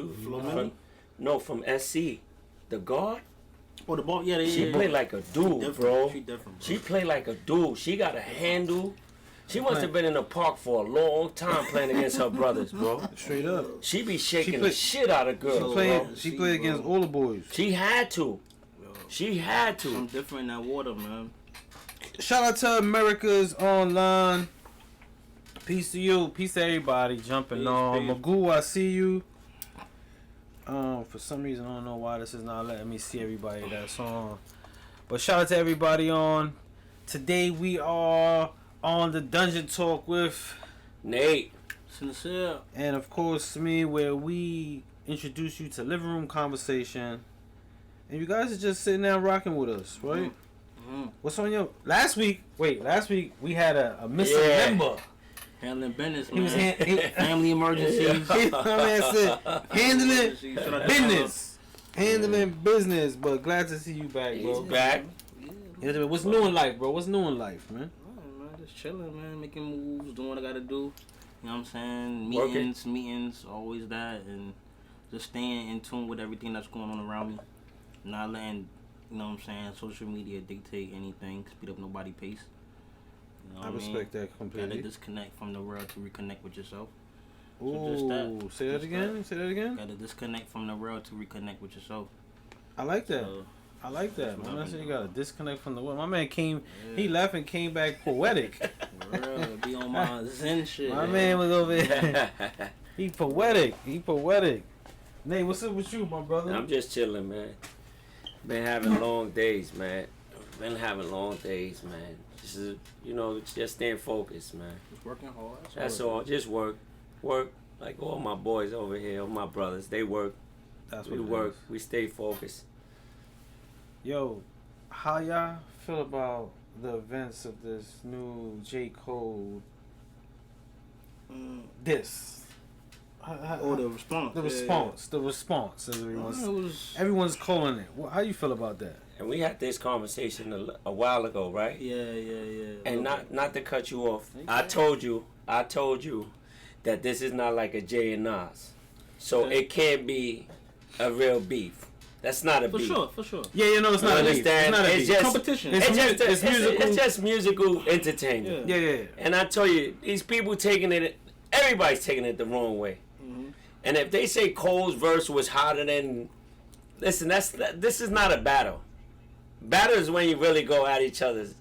dude. From SC. The guard. Oh, the ball. Yeah, She played like a dude, bro. She different, bro. She played like a dude. She got a handle. She must have been in the park for a long time playing against her brothers, bro. Straight up. She be shaking the shit out of girls, She played against all the boys. She had to. She had to. I'm different in that water, man. Shout out to America's Online. Peace to you. Peace to everybody jumping on. Magoo, I see you. For some reason, I don't know why this is not letting me see everybody that's on. But shout out to everybody on. Today we are on the Dungeon Talk with Nate. Sincere. And of course me, where we introduce you to living room conversation. And you guys are just sitting there rocking with us, right? Mm-hmm. What's on your... Last week we had a missing member. Handling business, He was family emergencies. Handling business. Handling business. But glad to see you back, bro. He's back. Yeah, what's new in life, bro? What's new in life, man? Man, just chilling, man. Making moves, doing what I gotta do. You know what I'm saying? Meetings, always that. And just staying in tune with everything that's going on around me. Not letting, you know what I'm saying, social media dictate anything. Speed up nobody's pace. You know I respect that completely. Gotta disconnect from the world to reconnect with yourself. Ooh, say that again. Say that again. Gotta disconnect from the world to reconnect with yourself. I like that. I like that. Man, I said you gotta disconnect from the world. My man came, he left and came back poetic. Real, be on my zen shit. My man was over there. He poetic. Nate, what's up with you, my brother? I'm just chilling, man. Been having long days, man. Just, just staying focused, man. Just working hard. That's all. Just work. Like all my boys over here, all my brothers, they work. That's we what work. We stay focused. Yo, how y'all feel about the events of this new J. Cole diss? The response. The response. Everyone's calling it. How you feel about that? And we had this conversation a while ago, right? Yeah. And not to cut you off, I told you that this is not like a Jay and Nas, so it can't be a real beef. That's not a beef. For sure. Yeah, it's not a beef. It's not a beef. Just competition. It's just musical entertainment. Yeah. And I tell you, these people everybody's taking it the wrong way. Mm-hmm. And if they say Cole's verse was hotter than, listen, this is not a battle. Battle is when you really go at each other's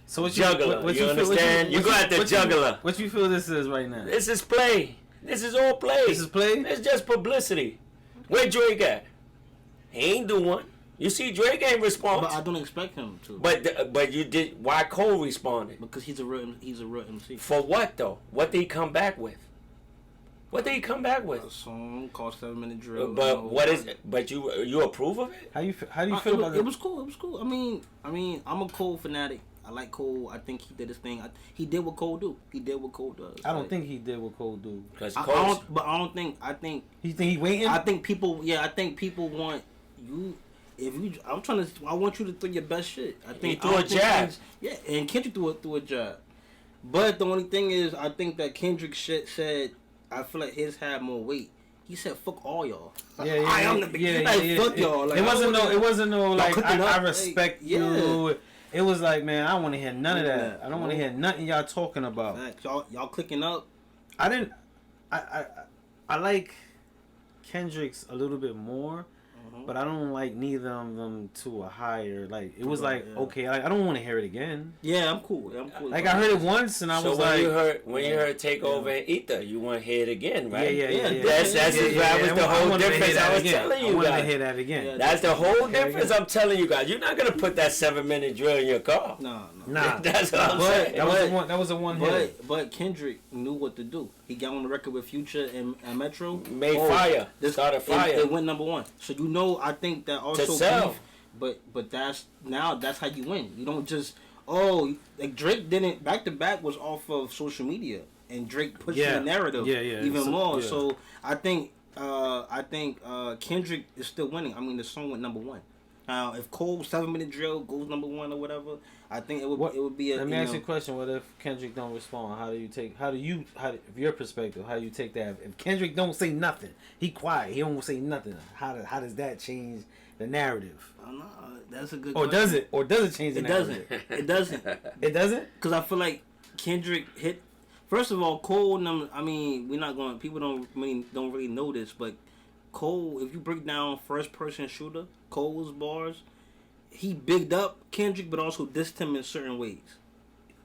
jugular. You understand? You go at the jugular. What you feel this is right now? This is play. This is all play. This is play? It's just publicity. Where Drake at? He ain't do one. You see, Drake ain't respond. But I don't expect him to. But you did. Why Cole responded? Because he's a real MC. For what though? What did he come back with? A song called 7-Minute Drill. But what is it? But you approve of it? How do you feel about it? It was cool. I mean, I'm a Cole fanatic. I like Cole. I think he did his thing. He did what Cole do. He did what Cole does. I don't think he did what Cole do. I think he waiting. I think people want you. I want you to throw your best shit. I think he threw a jab. Yeah, and Kendrick threw a jab. But the only thing is, I think that Kendrick shit said. I feel like his had more weight. He said, "Fuck all y'all." Yeah. Fuck y'all. Like, it wasn't no like I respect you. Yeah. It was like, man, I don't want to hear none of that. I don't want to hear nothing y'all talking about. Y'all clicking up. I like Kendrick's a little bit more. But I don't like neither of them to a higher. Like it was okay. I don't want to hear it again. Yeah, I'm cool. Like I heard it once and I was like, when you heard Take Over and Ether, you want to hear it again, right? Yeah. That's the whole difference. I was telling you guys. I want to hear that again. That's the whole difference. I'm telling you guys. You're not gonna put that 7-minute drill in your car. Nah. That's what I'm saying. That was a one hit. But Kendrick knew what to do. He got on the record with Future and Metro. Made fire. Started fire. It went #1. So I think that also to sell. But that's how you win. You don't just like Drake didn't back to back was off of social media and Drake pushed the narrative even more. Yeah. So I think Kendrick is still winning. I mean the song went #1. Now, if Cole 7-minute drill goes number 1 or whatever, I think it would be a. Let me ask you a question. What if Kendrick don't respond? If your perspective, how do you take that? If Kendrick don't say nothing, he quiet, he don't say nothing. How does that change the narrative? That's a good. Or question. Does it change the narrative? It doesn't. It doesn't. Because I feel like Kendrick hit. First of all, Cole. I mean, we're not going. People don't really know this, but Cole. If you break down first person shooter, Cole's bars, he bigged up Kendrick, but also dissed him in certain ways.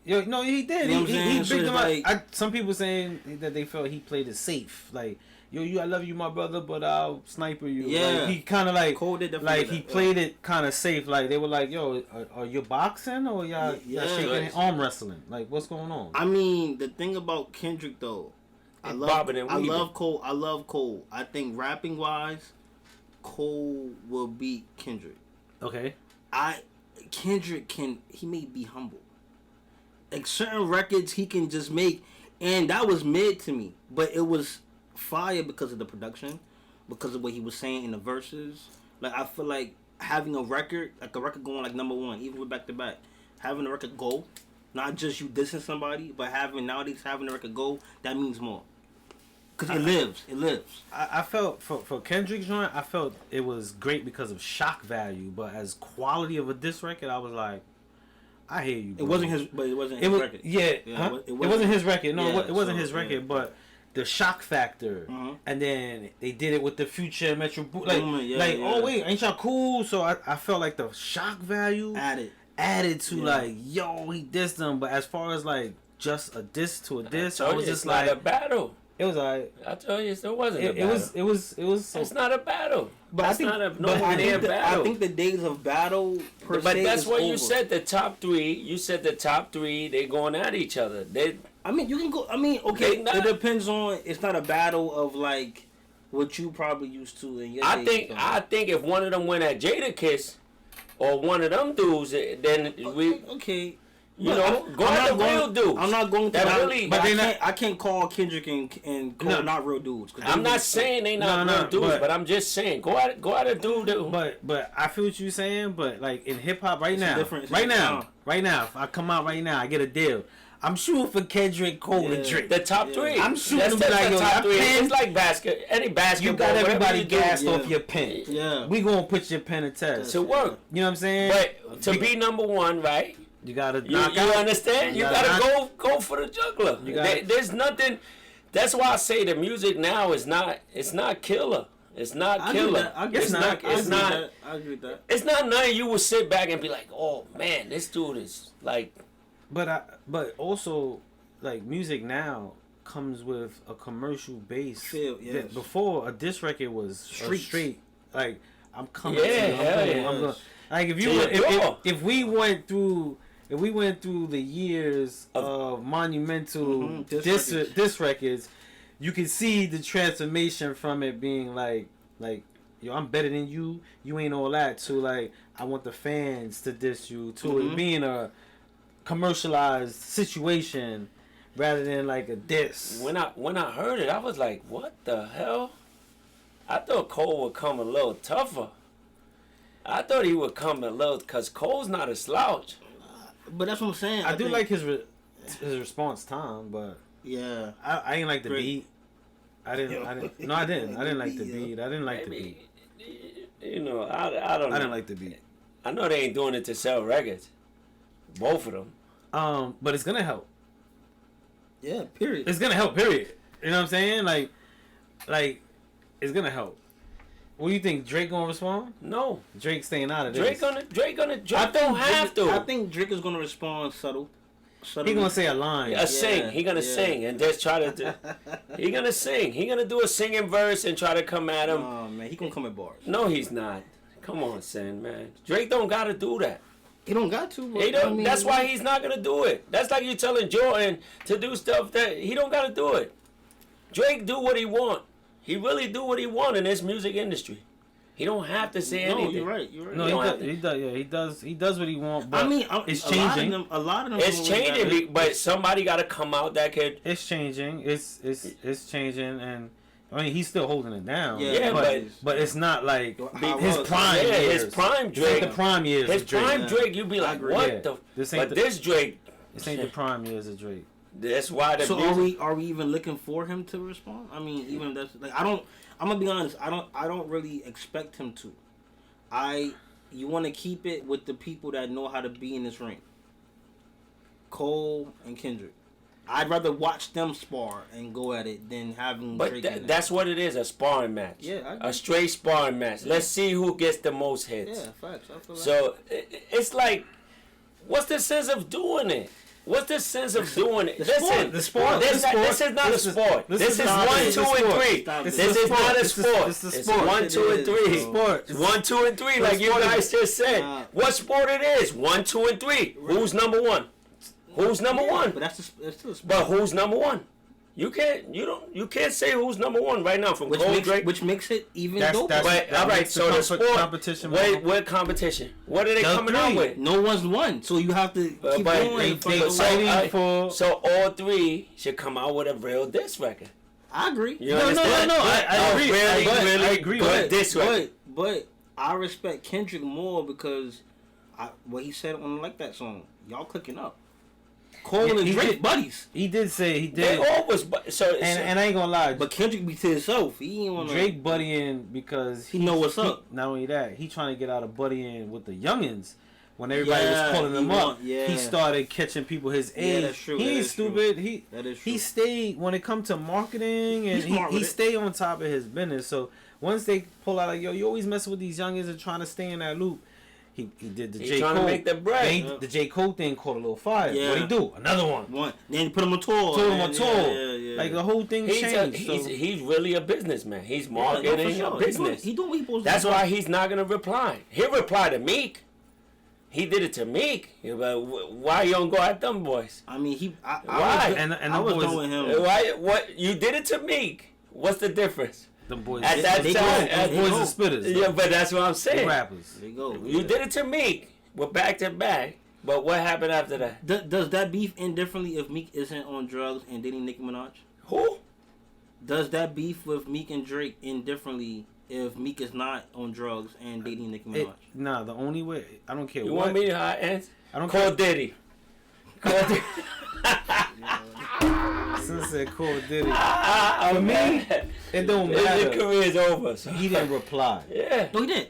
Yo, no, he did. You know he bigged him up. Some people saying that they felt he played it safe, like. Yo, I love you, my brother, but I'll sniper you. Yeah, like, he kind of like, Cole did like he played it kind of safe. Like they were like, yo, are you boxing or y'all shaking arm wrestling? Like what's going on? I mean, the thing about Kendrick though, I love Cole. I love Cole. I think rapping wise, Cole will beat Kendrick. Okay. Kendrick he may be humble. Like certain records he can just make, and that was mid to me, but it was fire because of the production, because of what he was saying in the verses. Like I feel like having a record going like number 1, even with back to back, having a record go, not just you dissing somebody, but having a record go, that means more. Cause it lives. I felt for Kendrick's joint, I felt it was great because of shock value, but as quality of a diss record, I was like, I hear you, bro. It wasn't his record. Yeah, huh? It wasn't his record. No, it wasn't his record, yeah. But the shock factor, and then they did it with the Future Metro, oh wait, ain't y'all cool? So I felt like the shock value added to like, yo, he dissed them. But as far as like just a diss to a diss, I was just like a battle. It was like I tell you, it wasn't. It was. So, it's not a battle. But I think battle. I think the days of battle per but se that's is what over. you said. The top three. You said the top three. They going at each other. I mean, you can go. I mean, okay. It depends on. It's not a battle of like what you probably used to. In your I think if one of them went at Jadakiss or one of them dudes, then we okay. You know, go at the real dudes. I'm not going to. But I can't call Kendrick and Cole not real dudes. I'm not saying they not real dudes, but I'm just saying go at a dude. But I feel what you're saying. But like in hip hop right now, if I come out right now, I get a deal. I'm shooting for Kendrick, Cole, and Drake. The top three. I'm shooting for like the top three. It's like any basketball. You got everybody gassed off your pen. Yeah. We gonna put your pen to test. To work. You know what I'm saying? But to be number 1, right? You gotta knock out. You understand? You gotta go for the juggler. There's nothing. That's why I say the music now is not. It's not killer. It's not killer. I agree with that. It's not nothing you would sit back and be like, oh man, this dude is like. But also, like music now comes with a commercial base. Yes. Before a diss record was straight. Like I'm coming. I'm going. Like if we went through the years of monumental diss records, you can see the transformation from it being like yo, I'm better than you. You ain't all that. To like I want the fans to diss you. To it being a commercialized situation rather than like a diss. When I heard it, I was like, what the hell? I thought Cole would come a little tougher. I thought he would come a little, because Cole's not a slouch. But that's what I'm saying. I do like his response time, but yeah, I ain't like the beat. I didn't like the beat. I didn't like the beat. You know, I don't know. I didn't like the beat. I know they ain't doing it to sell records. Both of them. But it's gonna help. Yeah, period. It's gonna help, period. You know what I'm saying? Like it's gonna help. What do you think? Drake gonna respond? No. Drake staying out of this. Drake don't have to. I think Drake is gonna respond subtle. He gonna say a line. Sing. He gonna sing and just try to. He gonna sing. He gonna do a singing verse and try to come at him. Oh man, he gonna come at bars. No, he's not. Come on, Sin, man. Drake don't gotta do that. He don't got to. He don't. That's why he's not gonna do it. That's like you telling Jordan to do stuff that he don't gotta do it. Drake do what he want. He really do what he want in this music industry. He don't have to say anything. No, you're right. No, he does. Yeah, he does what he wants. But I mean, it's changing. A lot of them. It's changing, but somebody got to come out that could. It's changing. It's changing, and I mean, he's still holding it down. Yeah, but it's not like his prime. Yeah, his prime Drake. The prime years. His prime Drake. You'd be like, what the? This Drake. This ain't the prime years of Drake. That's why the. So are we even looking for him to respond? I mean, even if that's like I don't. I'm gonna be honest. I don't really expect him to. You want to keep it with the people that know how to be in this ring. Cole and Kendrick. I'd rather watch them spar and go at it than having Drake. But that's what it is, a sparring match. Yeah, a straight sparring match. Let's see who gets the most hits. Yeah, facts. I feel like so it's like, what's the sense of doing it? What's the sense of doing it? Listen, the sport. This is not a sport. This is 1, 2, and 3. This is not a sport. It's 1, 2, and 3. Sport. 1, 2, and 3. Like you guys just said. What sport it is? 1, 2, and 3. Who's number 1? Who's number 1? But that's still a sport. But who's number 1? You can't say who's number 1 right now from Cole Drake. Which makes it even dope. All right, so the sport competition. What competition? What are they coming out with? No one's won, so you have to keep going. So all 3 should come out with a real diss record. I agree. You understand? No. I agree. I agree. Good diss record. But I respect Kendrick more because what he said on Like That song. Y'all clicking up. Cole and Drake buddies. He did say he did. They always and I ain't gonna lie. But Kendrick be to himself. He ain't wanna Drake buddying because he know what's up. Not only that, he trying to get out of buddying with the youngins. When everybody was calling him up, he started catching people his age. That's true. He ain't stupid. That is true. He stayed when it comes to marketing and he stayed on top of his business. So once they pull out like, yo, you always messing with these youngins and trying to stay in that loop. He did the J. Cole. To make the bread. The J. Cole thing caught a little fire. Yeah. What'd he do? Another one. Then put him on tour. Yeah. Like the whole thing changed. He's really a businllman. He's marketing a business. He doing what he supposed to do. That's why he's not gonna reply. He'll reply to Meek. He did it to Meek. Why you don't go at them boys? I mean, why? I was done with him. Why? What you did it to Meek? What's the difference? The boys, at that time, boys are spitters. Yeah, but that's what I'm saying. They rappers. There you go. You did it to Meek. We're back to back. But what happened after that? Does that beef end differently if Meek isn't on drugs and dating Nicki Minaj? Who? Does that beef with Meek and Drake end differently if Meek is not on drugs and dating Nicki Minaj? Nah, the only way, I don't care you what. Want me to how it ends? I don't call Diddy. Call Diddy. Since said call Diddy. For me, it don't matter. His career is over. So. He didn't reply. Yeah. No, he didn't.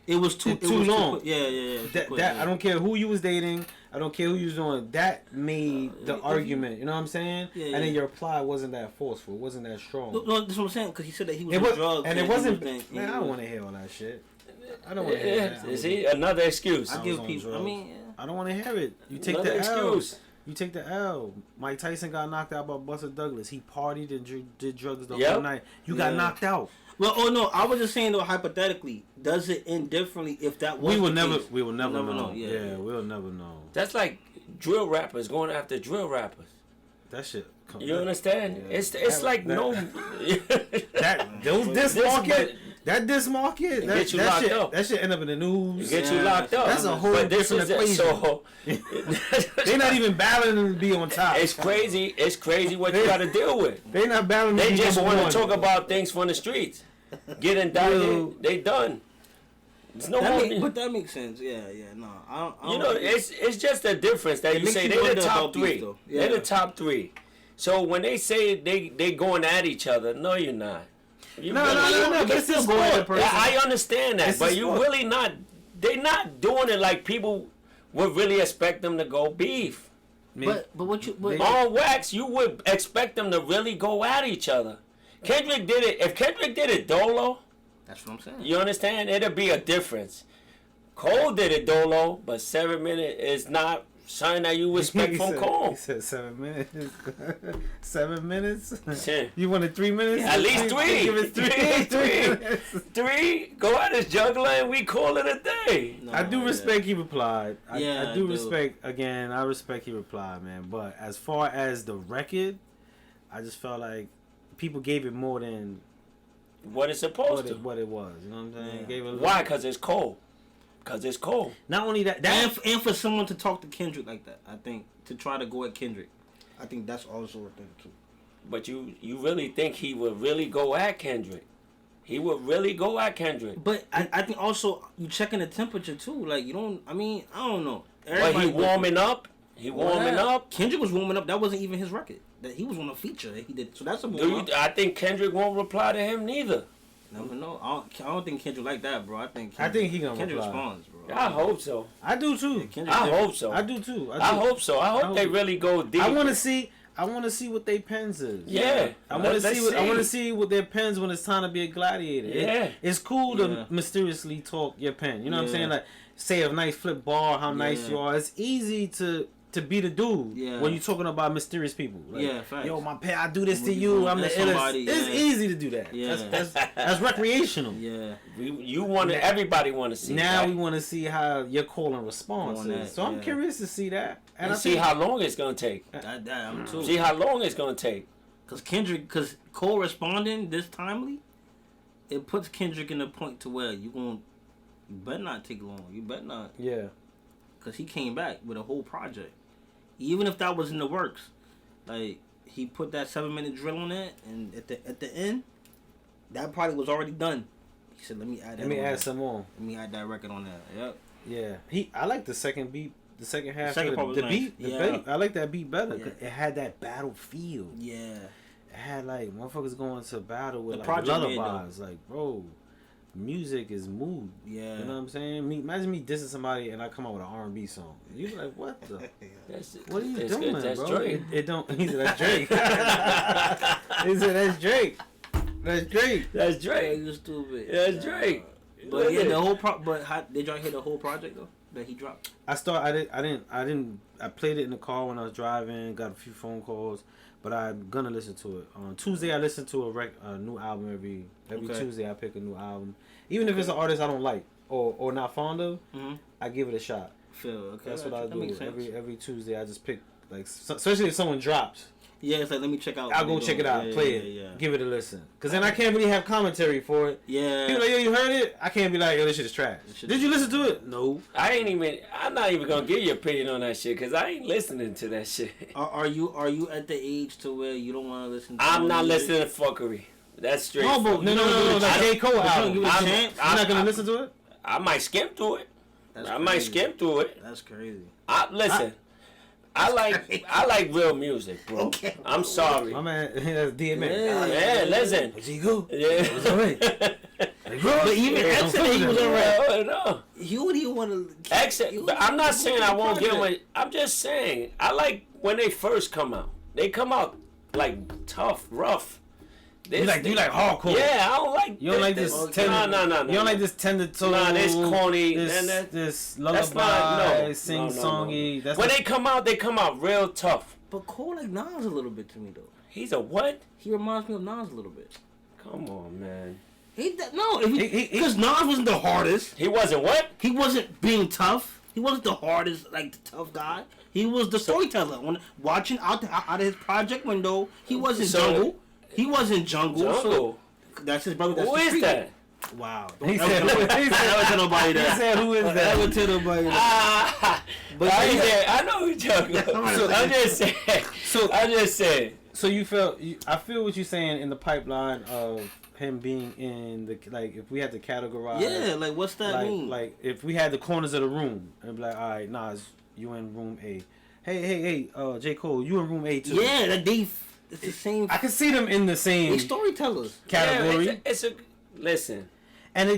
It was too long. Yeah. That I don't care who you was dating. I don't care who you was doing. That made the argument. You know what I'm saying? Yeah, and then your reply wasn't that forceful. It wasn't that strong. No, that's what I'm saying. Because he said that he was on drugs. And it wasn't. Man, I don't want to hear all that shit. I don't want to hear that. See, another excuse. I give people. Drugs. I mean, I don't want to hear it. You take another the excuse. L. You take the L. Mike Tyson got knocked out by Buster Douglas. He partied and did drugs the whole night. You got knocked out. Well, no, I was just saying though, hypothetically, does it end differently if that was we will the never case? We will never know. Yeah, we'll never know. That's like drill rappers going after drill rappers. That shit. You understand? Yeah. It's like that, no. That diss market. That get you locked up. That shit end up in the news. Get you locked up. That's a whole different equation. So, they're not even battling to be on top. It's crazy. It's crazy what you got to deal with. They're not battling. They just want to talk about things from the streets. Get indicted. They done. It's no more. But that makes sense. Yeah. No, I don't. You know, it's just a difference that you say they're the top 3. They're the top 3. So when they say they going at each other, no, you're not. No. It's still going at a person. I understand that, but you really not. They're not doing it like people would really expect them to go beef. But what you on wax, you would expect them to really go at each other. Kendrick did it. If Kendrick did it dolo, that's what I'm saying. You understand? It'll be a difference. Cole did it dolo, but 7 minutes is not something that you expect from Cole. He said 7 minutes. 7 minutes? Yeah. You wanted 3 minutes? At least 3. Give it 3. 3. Go at his juggler and we call it a day. No, I do respect he replied. I do respect, again, I respect he replied, man. But as far as the record, I just felt like people gave it more than what it's supposed to. What it was. You know what I'm saying? Yeah. Gave it why? Because it's Cole. Because it's Cole. Not only that, and for someone to talk to Kendrick like that, I think, to try to go at Kendrick, I think that's also a thing too. but you really think he would really go at Kendrick? He would really go at Kendrick. But I think also you checking the temperature too. Like you don't. I mean, I don't know. But he warming up. He warming up. Kendrick was warming up. That wasn't even his record. That he was on a feature that he did. So that's a warm up. I think Kendrick won't reply to him neither. No, I don't think Kendrick like that, bro. I think he gonna Kendrick reply. Responds, bro. I hope so. I do too. Yeah, I hope so. I do too. I hope so. I hope they really go deep. I want to see what their pens is. Yeah. I want to see what their pens when it's time to be a gladiator. Yeah. It's cool to mysteriously talk your pen. You know what I'm saying? Like say a nice flip bar, how nice you are. It's easy to be the dude when you're talking about mysterious people. Like, facts. Yo, my pen, I do this to you. I'm the illest. It's easy to do that. Yeah. That's recreational. Yeah. Everybody want to see. Now that. we want to see how your call and response is. So I'm curious to see that. And see how long it's gonna take. I'm too. See how long it's gonna take. Because Cole responding this timely, it puts Kendrick in a point to where you better not take long. You better not. Yeah. Because he came back with a whole project. Even if that was in the works, like he put that 7-minute drill on it, and at the end, that probably was already done. He said, "Let me add that. Let me add some more. Let me add that record on there." Yep. Yeah. I like the second beat. The second half. The beat. Nice. The beat. I like that beat better. Cause it had that battle feel. Yeah. It had like motherfuckers going to battle with the like lullabies. Like, bro, music is mood. Yeah. You know what I'm saying? Imagine me dissing somebody and I come out with an R&B song. You be like, what the? What are you doing, that's bro? Drake. It don't. He said that's Drake. He said that's Drake. That's Drake. That's Drake. Yeah, you stupid. That's Drake. But yeah, the whole but did y'all hear the whole project though that he dropped? I played it in the car when I was driving. Got a few phone calls, but I'm gonna listen to it. On Tuesday, I listen to a new album every Tuesday. I pick a new album, even if it's an artist I don't like or not fond of. Mm-hmm. I give it a shot. That's what I do. Every Tuesday, I just pick like, especially if someone drops. Yeah, it's like, let me check out. I'll go check it out, play it, give it a listen. Because then I can't really have commentary for it. Yeah. People like, yo, you heard it? I can't be like, yo, this shit is trash. Did you listen to it? No. I'm not even going to give you an opinion on that shit because I ain't listening to that shit. Are you at the age to where you don't want to listen to I'm not listening to fuckery. That's straight. No, like J. Cole album. You're not going to listen to it? I might skim through it. Might skim through it. That's crazy. Listen. I like real music, bro. Okay. I'm sorry. My man, that's DMX. Yeah, listen. Was he good? Yeah. It was alright. But even Exit, he was alright. No. You do you want to? Exit. But I'm not saying I won't get one. I'm just saying I like when they first come out. They come out like tough, rough. You like hardcore? Yeah, I don't like. You don't like this? No. You don't like this tender tone? Nah, this corny. This lullaby, sing songy. When they come out real tough. But Cole like Nas a little bit to me though. He's a what? He reminds me of Nas a little bit. Come on, man. Because Nas wasn't the hardest. He wasn't what? He wasn't being tough. He wasn't the hardest, like the tough guy. He was the storyteller. When watching out of his project window, he wasn't Jungle. He wasn't Jungle. So that's his brother. That's who is that? Wow. He said, never tell nobody that. He said, who is that? Never tell nobody that. But I know who Jungle. I'm just saying. So I feel what you're saying in the pipeline of him being in the, like, if we had to categorize. Yeah, like what's that mean? Like if we had the corners of the room and be like, all right, Nas, you in room A. Hey, J. Cole, you in room A too. Yeah, it's the same. I can see them in the same. They storytellers category. Yeah, it's a listen. And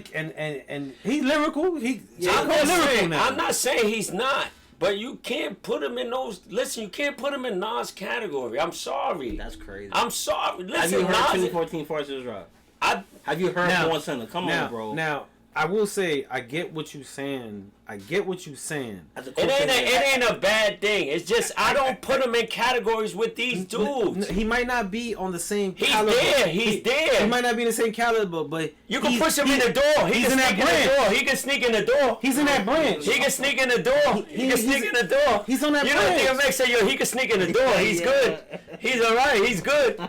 he's lyrical. I'm not saying he's not, but you can't put him in those. Listen, you can't put him in Nas category. I'm sorry. That's crazy. I'm sorry. Listen, have you heard Nas, 2014 Forces Rock? Have you heard Born Center? Come on, bro. Now, I will say, I get what you're saying. It ain't a bad thing. It's just I don't put him in categories with these dudes. He might not be on the same caliber. He's there. He might not be in the same caliber, but you can push him in the door. He's in that branch. He can sneak in the door. He's in that branch. He can sneak in the door. He can sneak in the door. He's on that branch. You don't think it makes he can sneak in the door. He's good. He's all right. He's good.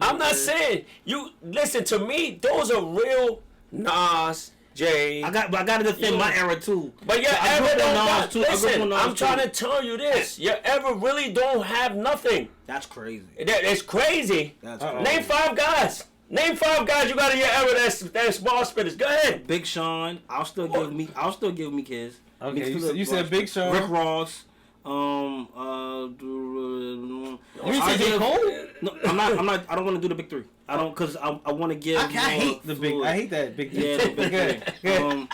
I'm not saying you listen to me. Those are real Nas Jay. I got to defend my era too. But your era don't got. Listen, I'm trying to tell you this. Your era really don't have nothing. That's crazy. It's crazy. That's crazy. Name 5 guys. Name 5 guys you got in your era that's ball spitters. Go ahead. Big Sean. I'll still give me kids. Okay, you said Big Sean. Rick Ross. You said J. Cole? No, I'm not. I don't want to do the big 3. I don't, cause I want to give. I hate the big. I hate that big. Yeah, the big 3.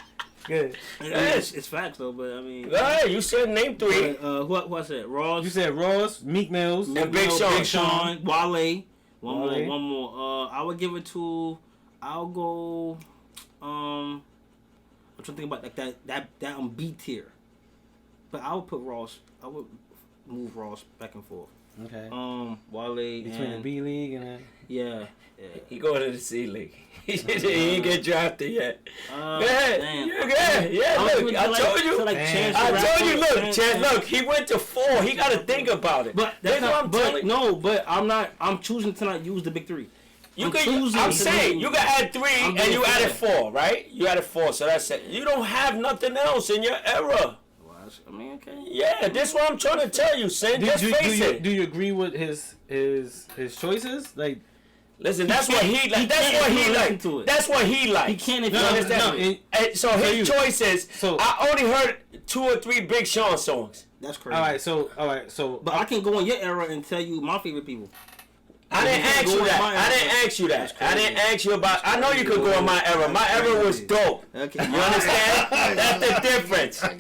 Good. It's facts though, but I mean. Hey, you said name 3. Who I said? Ross. You said Ross, Meek Mills, and Big Sean. Big Sean, Wale. One more. I would give it to. I'll go. I'm trying to think about like that B tier. But I would put Ross. I would move Ross back and forth. Okay. Wale between the B League and then. Yeah. He going to the C League. He ain't get drafted yet. Yeah. Look, I told you. Look, Chance. Look, he went to 4. He got to think about it. But that's not. But no. But I'm not. I'm choosing to not use the big 3. I'm saying you can add 3 and you added 4, right? You added 4, so that's it. You don't have nothing else in your era. I mean, okay. Yeah, that's what I'm trying to tell you, Sin. Just face it. Do you agree with his choices? Like, listen, that's what he like. That's what he likes. He can't if you understand. So his choices. So I only heard 2 or 3 Big Sean songs. That's crazy. All right. So, but I can go in your era and tell you my favorite people. I didn't ask you that. I didn't ask you about. I know you could go in my era. My era was dope. Okay. You understand? That's the difference. The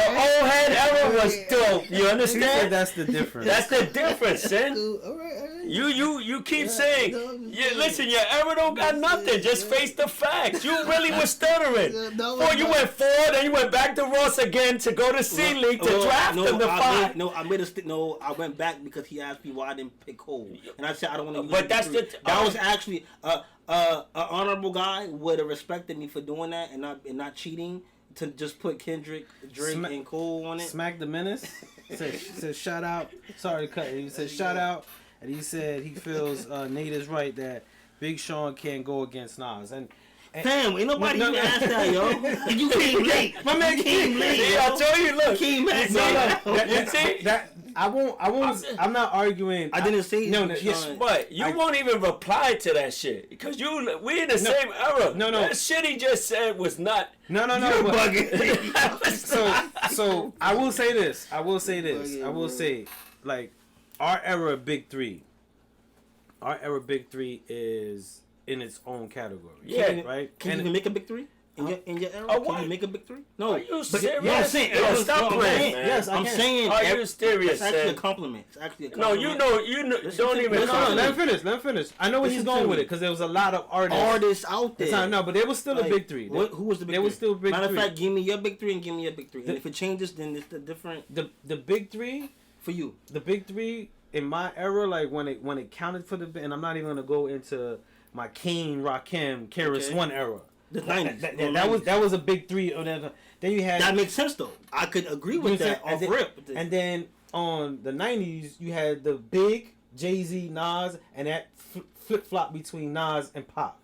old head era was dope. You understand? That's the difference. That's the difference, Sin. All right. You keep saying. Listen, your era don't got nothing. Just face the facts. You really was stuttering. You went 4, then you went back to Ross again to go to C League to draft him to 5. I went back because he asked me why I didn't pick Cole, and I said I don't want to use. But that's that was actually an honorable guy would have respected me for doing that and not cheating to just put Kendrick, Drake, and Cole on it. Smack the Menace said shout out. Sorry to cut. He said shout out, and he said he feels Nate is right that Big Sean can't go against Nas and. Fam, ain't nobody even asked that, yo. You came late. My man came late. Yeah, I told you, look. Came back. You see that? I won't. I'm not arguing. I didn't say no. Yes, but you won't even reply to that shit because we in the same era. No. That shit he just said was not. No. You're bugging. So I will say this. I will say like our era Big 3. Our era Big 3 is in its own category. Yeah, right. Can you even make a Big 3 in your era? Can you make a Big 3? No. Are you serious? Stop playing. Yes, I'm saying. Are you serious? It's actually a compliment. No, you know. Don't even. Let him finish. I know where he's going with it because there was a lot of artists out there. No, but there was still a Big 3. Who was the Big 3? There was still Big 3. Matter of fact, give me your Big 3 and give me your Big 3. And if it changes, then it's the different. The Big 3 for you. The Big 3 in my era, like when it counted for the, and I'm not even gonna go into my Kane, Rakim, Karis One era. The 90s. That was a Big 3. Then you had that makes sense though. I could agree with that off rip. And then on the 90s, you had the Big, Jay-Z, Nas, and that flip flop between Nas and Pac.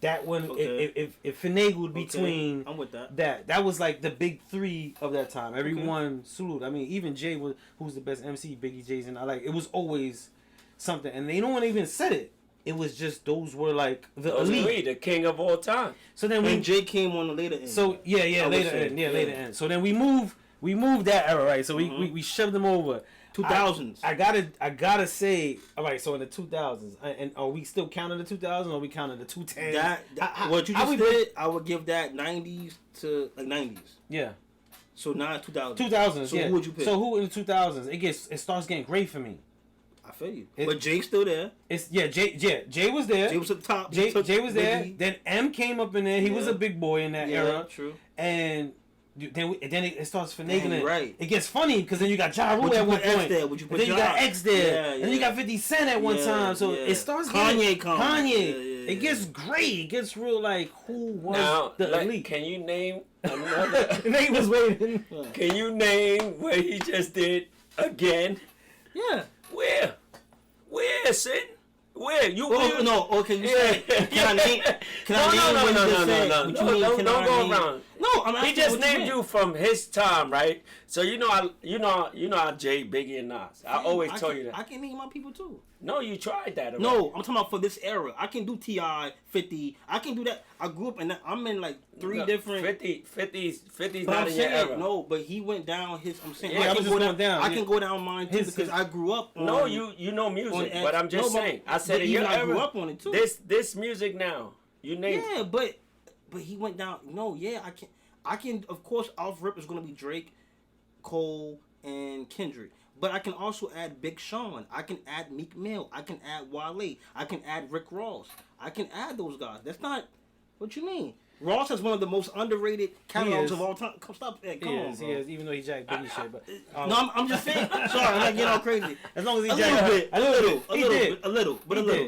That one, it finagled between. I'm with that. That was like the Big 3 of that time. Everyone salute. I mean, even Jay who's the best MC, Biggie, Jay-Z, and it was always something. And they don't even said it. It was just those were like the elite, the king of all time. So then when Jay came on the later end. So later end. So then we moved that era, right? So we shoved them over. 2000s. I gotta say, all right. So in the 2000s, and are we still counting the 2000s? Or are we counting the 2010s? What you just did, I would give that 90s to like 90s. Yeah. So now 2000s. 2000s. So who would you pick? So who in the 2000s? It starts getting great for me. I feel you. But Jake's still there. Jay was there. Jay was at the top. Jay was there. Then M came up in there. He was a big boy in that era. True. And then it starts finagling. Right. It gets funny because then you got Ja Rule at one point. Then you got X there. And then you got 50 Cent at one time. So it starts Kanye. Kanye. It gets great. It gets real like who was the elite. Can you name another? Nate was waiting. Can you name what he just did again? Yeah. Where, Sid? Where you? No. Okay, you say. Can I name? No. Don't go around. No, I'm asking. He just named you from his time, right? So you know how Jay, Biggie, and Nas. I always tell you that. I can name my people too. No, you tried that already. No, I'm talking about for this era. I can do T.I., 50. I can do that. I grew up and I'm in like three different. 50's not in your era. No, but he went down his. I'm saying. Yeah, I was just going down. I can go down mine too because I grew up. No, you know music, but I'm just saying. I said in your era. I grew up on it too. This music now. You name. Yeah, but he went down. No, yeah, I can. Of course, off rip is gonna be Drake, Cole, and Kendrick. But I can also add Big Sean. I can add Meek Mill. I can add Wale. I can add Rick Ross. I can add those guys. That's not what you mean. Ross is one of the most underrated catalogs of all time. Come on, bro. He is, even though he jacked Biggie shit. But no, I'm just saying. Sorry, I'm not getting all crazy. As long as he jacked a little,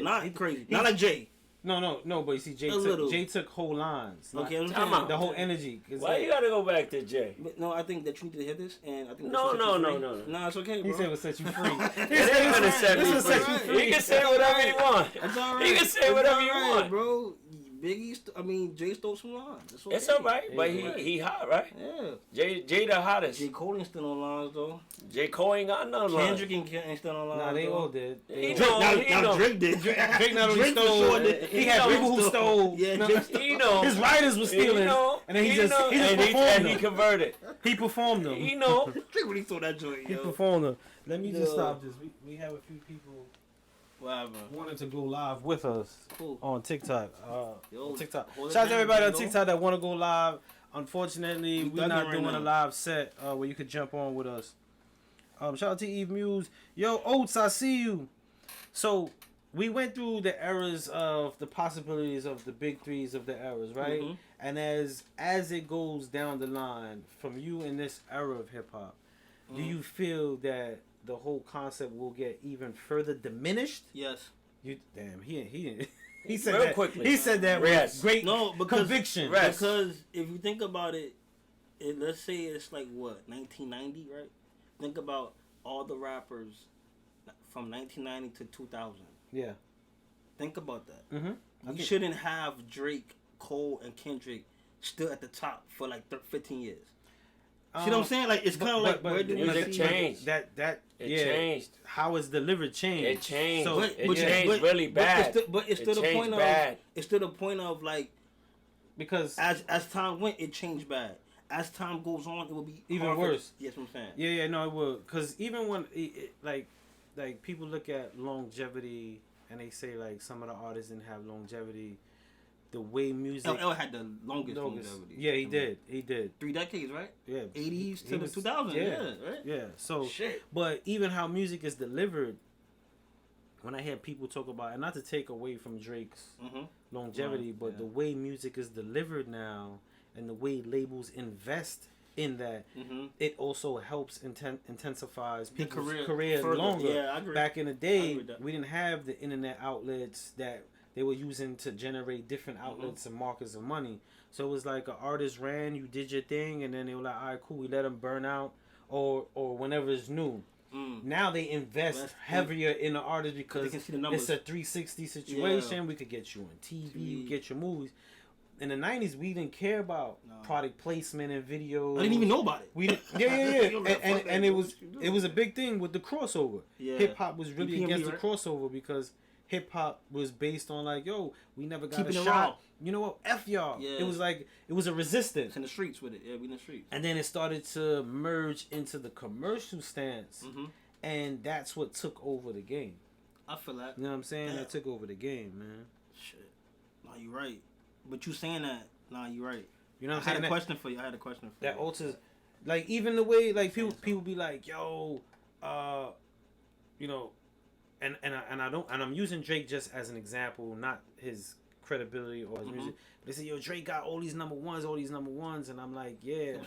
not crazy, not like Jay. No, but you see, Jay took whole lines. Okay, the whole energy. Why you gotta go back to Jay? But no, I think that you need to hear this, and I think no. Nah, it's okay, bro. He said it would set you free. It ain't gonna set me free. He can say whatever he want. That's all right. He can say whatever you want, bro. Jay stole some lines. It's all right, but he hot, right? Yeah. Jay the hottest. J. Cole ain't still on lines though. J. Cole ain't got no lines. Kendrick ain't still on lines. Nah, they all did. Now Drake did. Drake not only stole. He had people who stole. Yeah, his writers were stealing, and then he just performed them. He converted. He performed them. He know. Drake really stole that joint. He performed them. Let me just stop this. We have a few people. Whatever. Wanted to go live with us on TikTok. TikTok. Shout out to everybody on TikTok that want to go live. Unfortunately, we're not doing a live set where you could jump on with us. Shout out to Eve Muse. Yo, Oates, I see you. So we went through the eras of the possibilities of the big threes of the eras, right? Mm-hmm. And as it goes down the line from you in this era of hip hop, do you feel that the whole concept will get even further diminished? Yes. He said real that quickly. He said that with great conviction. Because if you think about it, let's say it's like what 1990, right? Think about all the rappers from 1990 to 2000. Yeah. Think about that. Mm-hmm. We shouldn't have Drake, Cole, and Kendrick still at the top for like 15 years. You know what I'm saying? Like it's kind of like where did music change? It changed. How it's delivered changed. It changed. So it changed really bad. But it's still the point of. It's still the point of like because as time went, it changed bad. As time goes on, it will be even worse. Yes, what I'm saying. Yeah, no, it will. Because even when like people look at longevity and they say like some of the artists didn't have longevity. The way music... LL had the longest longevity. Yeah, he did. 3 decades, right? Yeah. 80s to the 2000s. Yeah, right? Yeah, so... Shit. But even how music is delivered, when I hear people talk about... And not to take away from Drake's longevity, but the way music is delivered now and the way labels invest in that, it also helps intensifies people's career longer. Yeah, I agree. Back in the day, we didn't have the internet outlets that... they were using to generate different outlets and markets of money. So it was like an artist ran, you did your thing, and then they were like, all right, cool, we let them burn out, or whenever it's new. Now they invest heavier in the artist because it's a 360 situation. Yeah. We could get you on TV, get your movies. In the 90s, we didn't care about product placement and videos. I didn't even know about it. We didn't, yeah. and it was a big thing with the crossover. Yeah. Hip hop was really against the crossover because hip hop was based on like, yo, we never got a shot. You know what? F y'all. Yeah. It was a resistance. It's in the streets with it. Yeah, we in the streets. And then it started to merge into the commercial stance, and that's what took over the game. I feel that. You know what I'm saying? That took over the game, man. Shit. Nah, you right. But you saying that? Nah, you right. You know what I'm saying? I had a question for you. That alters, like even the way like people be like, yo, you know. And I'm using Drake just as an example, not his credibility or his music. They say, yo, Drake got all these number ones, and I'm like, yeah.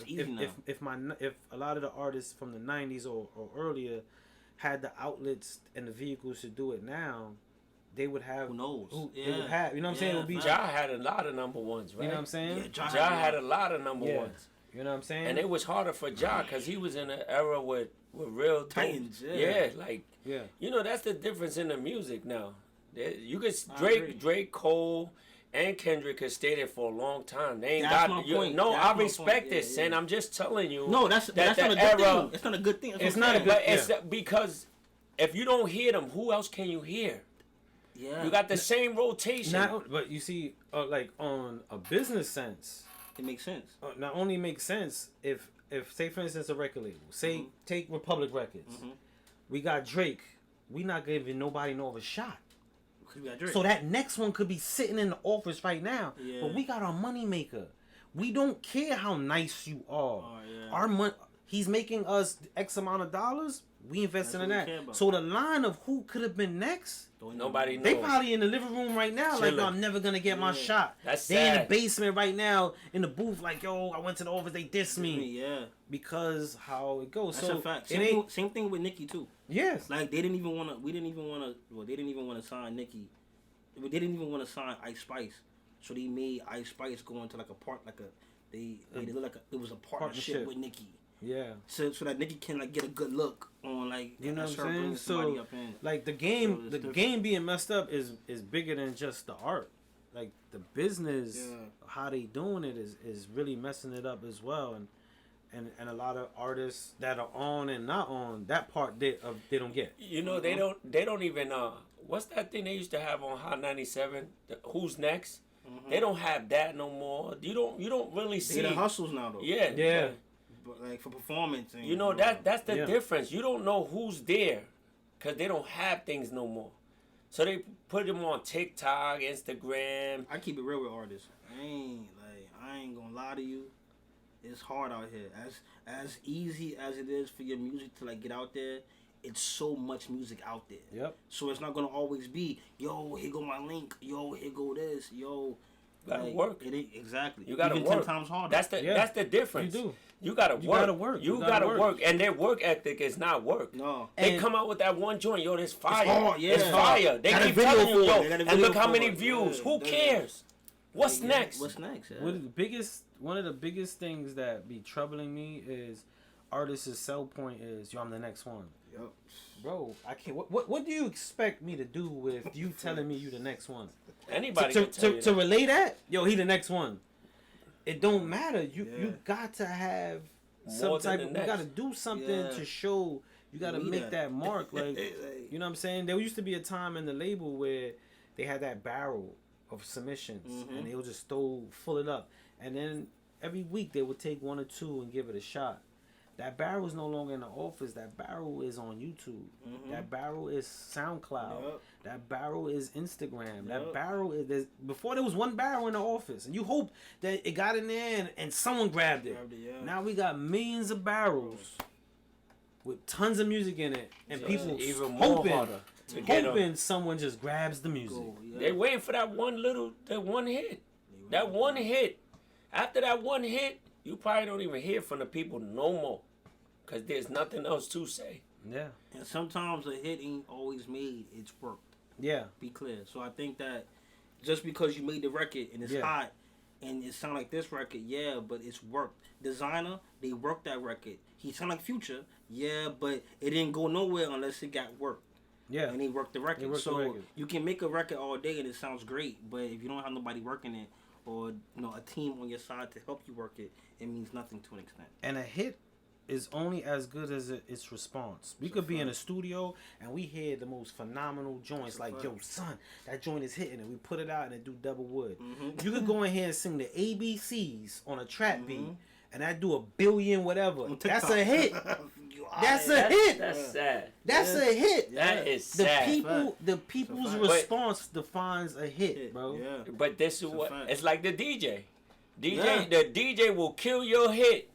If a lot of the artists from the 90s or earlier had the outlets and the vehicles to do it now, they would have. Who knows? They would have. You know what I'm saying? It would be. Ja had a lot of number ones, right? You know what I'm saying? Ja had a lot of number ones. You know what I'm saying? And it was harder for Ja because he was in an era with real Titans. You know, that's the difference in the music now. You could Drake, Cole, and Kendrick could stay there for a long time. They ain't I respect this, and I'm just telling you. No, that's not a good thing. It's not a good thing. It's not a good. It's because if you don't hear them, who else can you hear? Yeah, you got the same rotation. But you see, like on a business sense, it makes sense. Not only makes sense if say for instance a record label, take Republic Records, we got Drake. We not giving nobody no other shot. So that next one could be sitting in the office right now, but we got our money maker. We don't care how nice you are. Our money, he's making us X amount of dollars. We investing in that. So the line of who could have been next, nobody knows. They probably in the living room right now, like, yo, I'm never gonna get my shot. That's they sad. In the basement right now, in the booth, like, yo, I went to the office, they dissed me. Yeah. Because how it goes. That's so a fact. Same thing with Nicki too. Yes. Like they didn't even want to sign Nicki. They didn't even want to sign Ice Spice. So they made Ice Spice go into they look like it was a partnership with Nicki. Yeah. So that Nicki can like get a good look on like you know what I'm saying. So up in. Like the game being messed up is bigger than just the art. Like the business, how they doing it is really messing it up as well. And a lot of artists that are on and not on that part they don't get. You know they don't even what's that thing they used to have on Hot 97? Who's next? They don't have that no more. You don't really see. They the hustles now though. Yeah. But like for performance. And, that's the difference. You don't know who's there because they don't have things no more. So they put them on TikTok, Instagram. I keep it real with artists. I ain't gonna lie to you. It's hard out here. As easy as it is for your music to like get out there, it's so much music out there. Yep. So it's not gonna always be, yo, here go my link, yo, here go this, yo. You gotta work. It ain't exactly. You gotta Even work. 10 times harder. That's the difference. You do. You gotta work. You gotta work. And their work ethic is not work. No. They come out with that one joint, yo, this fire. It's hard, It's fire. They keep telling you, yo, and look how many views. Yeah, who cares? What's next? What's next? Yeah. One of the biggest things that be troubling me is artists' sell point is, yo, I'm the next one. Yep. Bro, I can't. What do you expect me to do with you telling me you the next one? Anybody to relay that? Yo, he the next one. It don't matter. You got to have some type. You got to do something to show. You got to make that mark. Like, you know what I'm saying? There used to be a time in the label where they had that barrel of submissions, and they would just fill it up, and then every week they would take one or two and give it a shot. That barrel is no longer in the office. That barrel is on YouTube. That barrel is SoundCloud. Yep. That barrel is Instagram. Yep. That barrel is before there was one barrel in the office, and you hope that it got in there and someone grabbed it. Now we got millions of barrels with tons of music in it, and people even hoping someone just grabs the music. They waiting for that one hit. That one hit. After that one hit, you probably don't even hear from the people no more. Because there's nothing else to say. Yeah. And sometimes a hit ain't always made, it's worked. Yeah. Be clear. So I think that just because you made the record and it's hot and it sound like this record, but it's worked. Designer, they worked that record. He sound like Future, but it didn't go nowhere unless it got worked. Yeah. And they worked the record. You can make a record all day and it sounds great, but if you don't have nobody working it or a team on your side to help you work it, it means nothing to an extent. And a hit is only as good as its response. We could be in a studio and we hear the most phenomenal joints like, yo, son, that joint is hitting, and we put it out and it do double wood. You could go in here and sing the ABCs on a trap beat, and that do 1 billion whatever. That's a hit. That's a hit. That's sad. That's a hit. That is sad. The people's response defines a hit, bro. Yeah. But this is what it's like. The DJ, the DJ will kill your hit.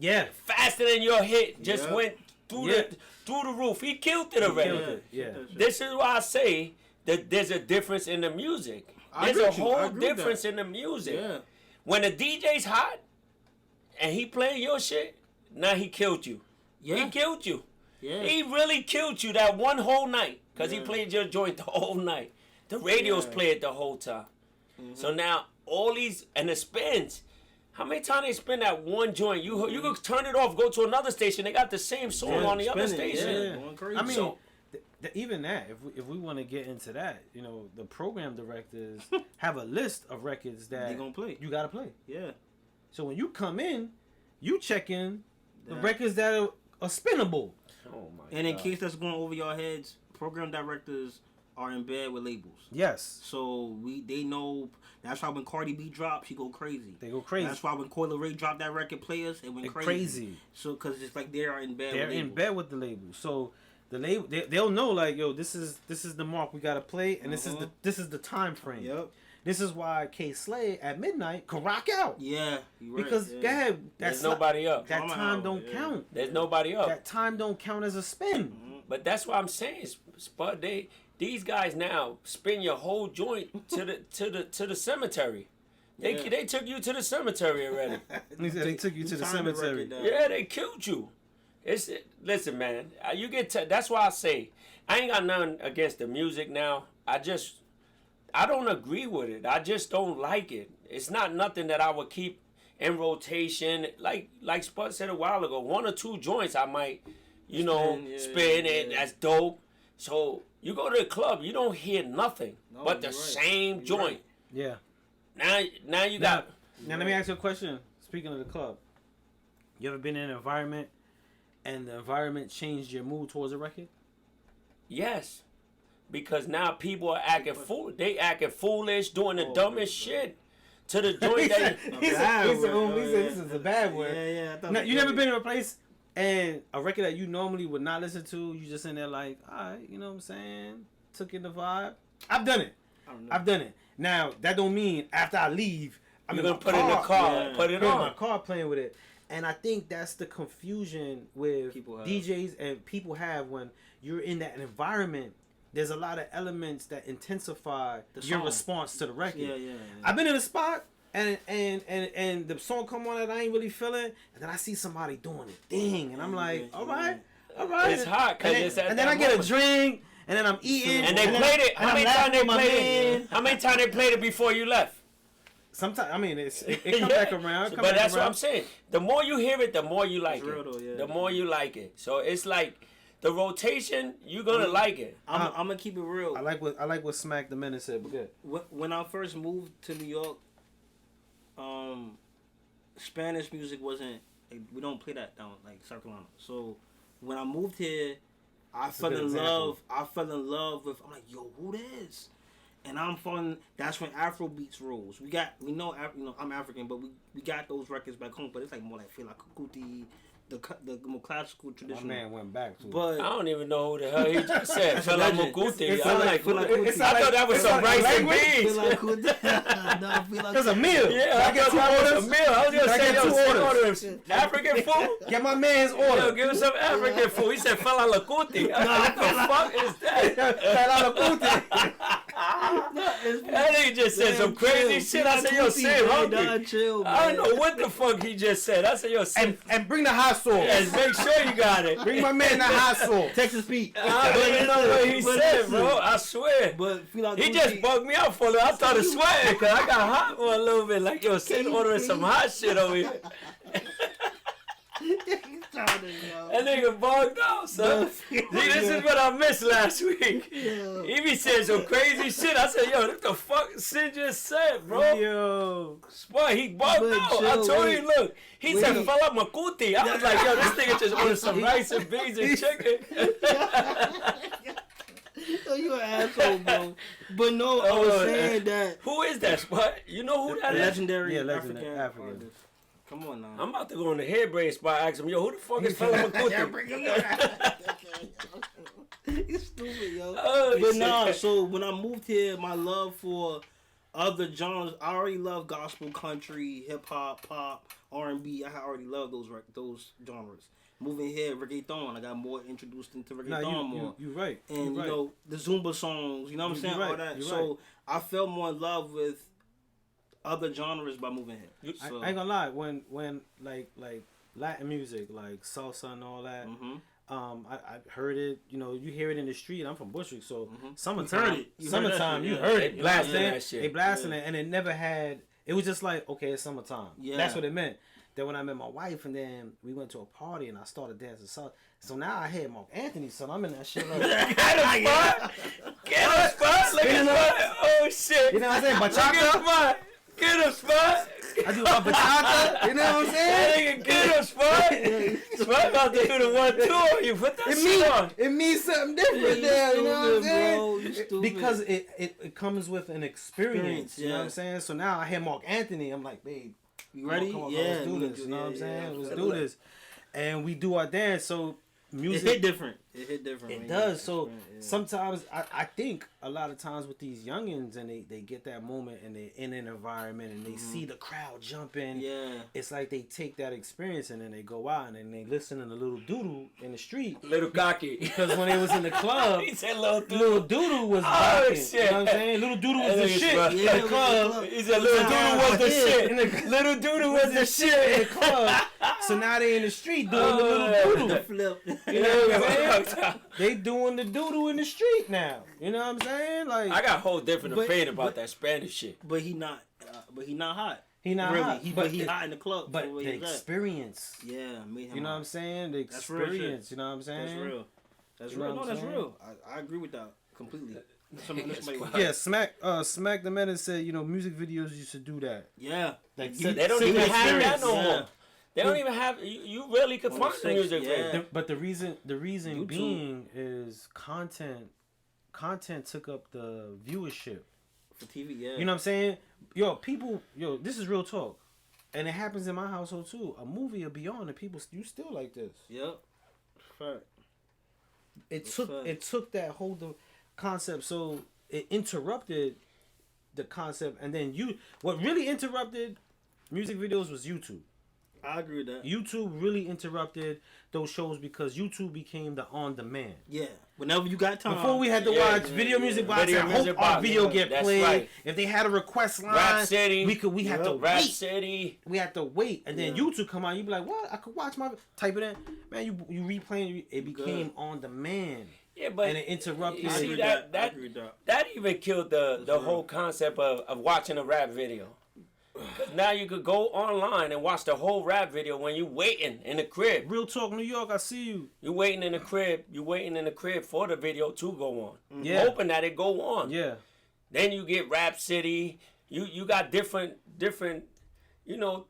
Yeah, faster than your hit just went through the roof. He killed it already. This is why I say that there's a difference in the music. There's a whole difference in the music. Yeah. When the DJ's hot and he playing your shit, now he killed you. Yeah. He killed you. Yeah. He really killed you that one whole night because he played your joint the whole night. The radios play it the whole time. So now all these and the spins. How many times they spin that one joint? You could turn it off, go to another station. They got the same song on the other station. I mean, even that, if we want to get into that, you know, the program directors have a list of records that they gonna play. You gotta play. Yeah. So when you come in, you check in the records that are spinnable. Oh my! And in case that's going over your heads, program directors are in bed with labels. Yes. So they know. That's why when Cardi B dropped, she go crazy. They go crazy. That's why when Coi Leray dropped that record, players, it went crazy. So because it's like they are in bed. They're in bed with the label. So the label they'll know like, yo, this is the mark we gotta play, and this is the time frame. Yep. This is why K Slay at midnight could rock out. Yeah, you're right. Because go ahead, there's nobody up. That time don't count. There's nobody up. That time don't count as a spin. But that's what I'm saying, Spud. These guys now spin your whole joint to the cemetery. They took you to the cemetery already. He said they took you to the cemetery. Yeah, they killed you. Listen, man. You get that's why I say I ain't got nothing against the music now. I don't agree with it. I just don't like it. It's not nothing that I would keep in rotation. Like Spud said a while ago, 1 or 2 joints I might, spin and that's dope. So you go to the club, you don't hear nothing but the same joint. Right. Yeah. Now you got. Now let me ask you a question. Speaking of the club, you ever been in an environment and the environment changed your mood towards a record? Yes. Because now people are acting fool. They acting foolish, doing the dumbest shit to the joint. He said this is a bad word. Yeah. Now, you never been in a place and a record that you normally would not listen to, you just in there like, all right, you know what I'm saying? Took in the vibe. I've done it. I've done it. Now that don't mean after I leave, I'm gonna put it in the car, put it on my car, playing with it. And I think that's the confusion with DJs and people have when you're in that environment. There's a lot of elements that intensify your response to the record. Yeah. I've been in a spot and the song come on that I ain't really feeling, and then I see somebody doing a thing, and I'm like, all right. It's hot, and then I get a drink, and then I'm eating. And they played it. How many times they played it? How many times they played it before you left? Sometimes, I mean, it comes back around. But that's what I'm saying. The more you hear it, the more you like it. The more you like it. So it's like the rotation. You're gonna like it. I'm gonna keep it real. I like what Smack the Menace said. But good. When I first moved to New York, Spanish music wasn't. We don't play that down like South Carolina. So when I moved here, I fell in love. I fell in love with. I'm like, yo, who this? And I'm falling. That's when Afro beats rose. We know I'm African, but we got those records back home. But it's like more like Fela Kuti, the more classical traditional. My man went back to. But I don't even know who the hell he just said. Fela Kuti. I thought that was some rice and beans. There's a meal. Yeah, I thought that was a meal. I was gonna say, order African food. Get my man's order. Yo, give him some African food. He said Fela Kuti. What the fuck is that? Fela Kuti. That nigga just said some crazy shit. I said, yo, Sam, hungry. I don't know what the fuck he just said. I said, yo, Sam. And bring the hot sauce. Yes, make sure you got it. Bring my man the hot sauce. Texas Pete. I don't even know what he said, bro. I swear. But he just bugged me out for a little. I started sweating because I got hot for a little bit. Like, yo, Sam ordering some hot shit over here. That nigga bugged out, son. See, this is what I missed last week. Yeah. He be saying some crazy shit. I said, yo, what the fuck Sid just said, bro? Yo. Boy, he bugged out. I told you, look. He said, Fela Makuti. I was like, yo, this nigga just ordered some rice and beans and chicken. Oh, you an asshole, bro. But no, I was saying that. Who is that, Spud? You know who that is? Legendary African. artist. Come on now. I'm about to go on the Hairbrain spot and ask him, yo, who the fuck is Fela Makuti? You stupid, yo. But nah, so when I moved here, my love for other genres, I already love gospel, country, hip hop, pop, R&B. I already love those genres. Moving here, reggaeton, I got more introduced into reggaeton more. You're right. And you know the Zumba songs, you know what I'm saying, right. all that. You're So right. I fell more in love with other genres by moving here. So, I ain't gonna lie, when like Latin music, like salsa and all that, I heard it. You know, you hear it in the street. I'm from Bushwick, so summertime, you heard it. They blasting it, and it never had. It was just like, okay, it's summertime. Yeah. That's what it meant. Then when I met my wife, and then we went to a party, and I started dancing salsa. So now I hit Mark Anthony, son. I'm in that shit like, Get a spot. Get a spot. Look at spot. Oh shit. you know what I'm saying? Bachata. Get a spot. I do my bachata. You know what I'm saying? Nigga, get a spot. Spot about to do the 1-2 on you. Put that shit on. It means something different there. You know what I'm saying? Bro, you stupid. Because it comes with an experience. You know what I'm Yeah. saying? So now I hear Mark Anthony. I'm like, babe, You ready? come on, Yeah. let's do this. You know what I'm saying? Let's do this. And we do our dance. So music. It hit different. It hit different. It does. So sometimes I think a lot of times with these youngins and they get that moment and they're in an environment and they see the crowd jumping. Yeah. It's like they take that experience and then they go out and then they listen to the little doodle in the street. Little cocky. Because when they was in the club, He said little Little Doodoo was Oh, rocking. shit. You know what I'm saying? Little Doodoo was the That is shit rough. in Yeah, the club. He said little doodle was the shit. Little doodle was the In shit. the club. So now they in the street doing the little doodoo. Flip. You know what I'm saying? They doing the doodoo in the street now. You know what I'm saying? Like I got a whole different But- opinion about but- that Spanish shit. But he not hot. he not really. hot, But he hot in the club. but for where the he's at. experience. Yeah, made him You know what I'm hot. saying? The That's real shit. experience. You know what I'm saying? That's real. That's You know real. what No, I'm that's saying? real. I agree with that completely. Somebody- Yeah, Smack the Menace said, music videos used to do that. Yeah. Like, You- They don't Sing even the have that experience. no Yeah. more. They don't even have. You rarely could On find the the sex- music yeah. video. But the reason YouTube. being is content took up the viewership. For TV, yeah. You know what I'm saying? This is real talk. And it happens in my household too. A movie will be on and people you still like this. Yep. Fact. It took that whole concept, so it interrupted the concept, and then what really interrupted music videos was YouTube. I agree with that. YouTube really interrupted those shows because YouTube became the on-demand. Yeah. Whenever you got time. Before we had to watch video music box Video and music hope our box, video yeah, get that's played. right. If they had a request line, Rap City. we had to Rap wait. City. We had to wait, and then YouTube come out. You be like, "What? I could watch my type it in, man." You replaying. It became on demand. Yeah, but And it interrupted. You I see agree that I agree with that. that even killed the whole concept of watching a rap video. 'Cause now you could go online and watch the whole rap video when you waiting in the crib. Real talk, New York. I see you. You waiting in the crib. You waiting in the crib for the video to go on. Yeah. Hoping that it go on. Yeah. Then you get Rap City. You got different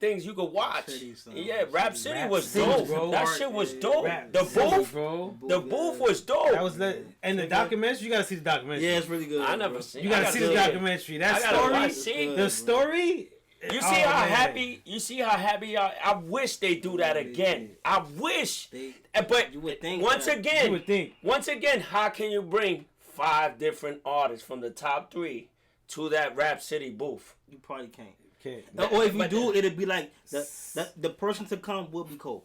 things you could watch. City, son. Yeah, Rap City was City, dope. bro. That shit was dope. Rap The City, booth, bro. the booth was dope. That was and the documentary. You gotta see the documentary. Yeah, it's really good. I never bro. seen. You gotta I see the documentary. That I gotta story. watch it. The story. You see Oh, how man. happy? You see how happy? I wish they do that again. I wish. But You would think once that. You again, would think. how can you bring 5 different artists from the top 3 to that Rap City booth? You probably can't. Okay. Or if you But- do, it'd be like the person to come will be Cole.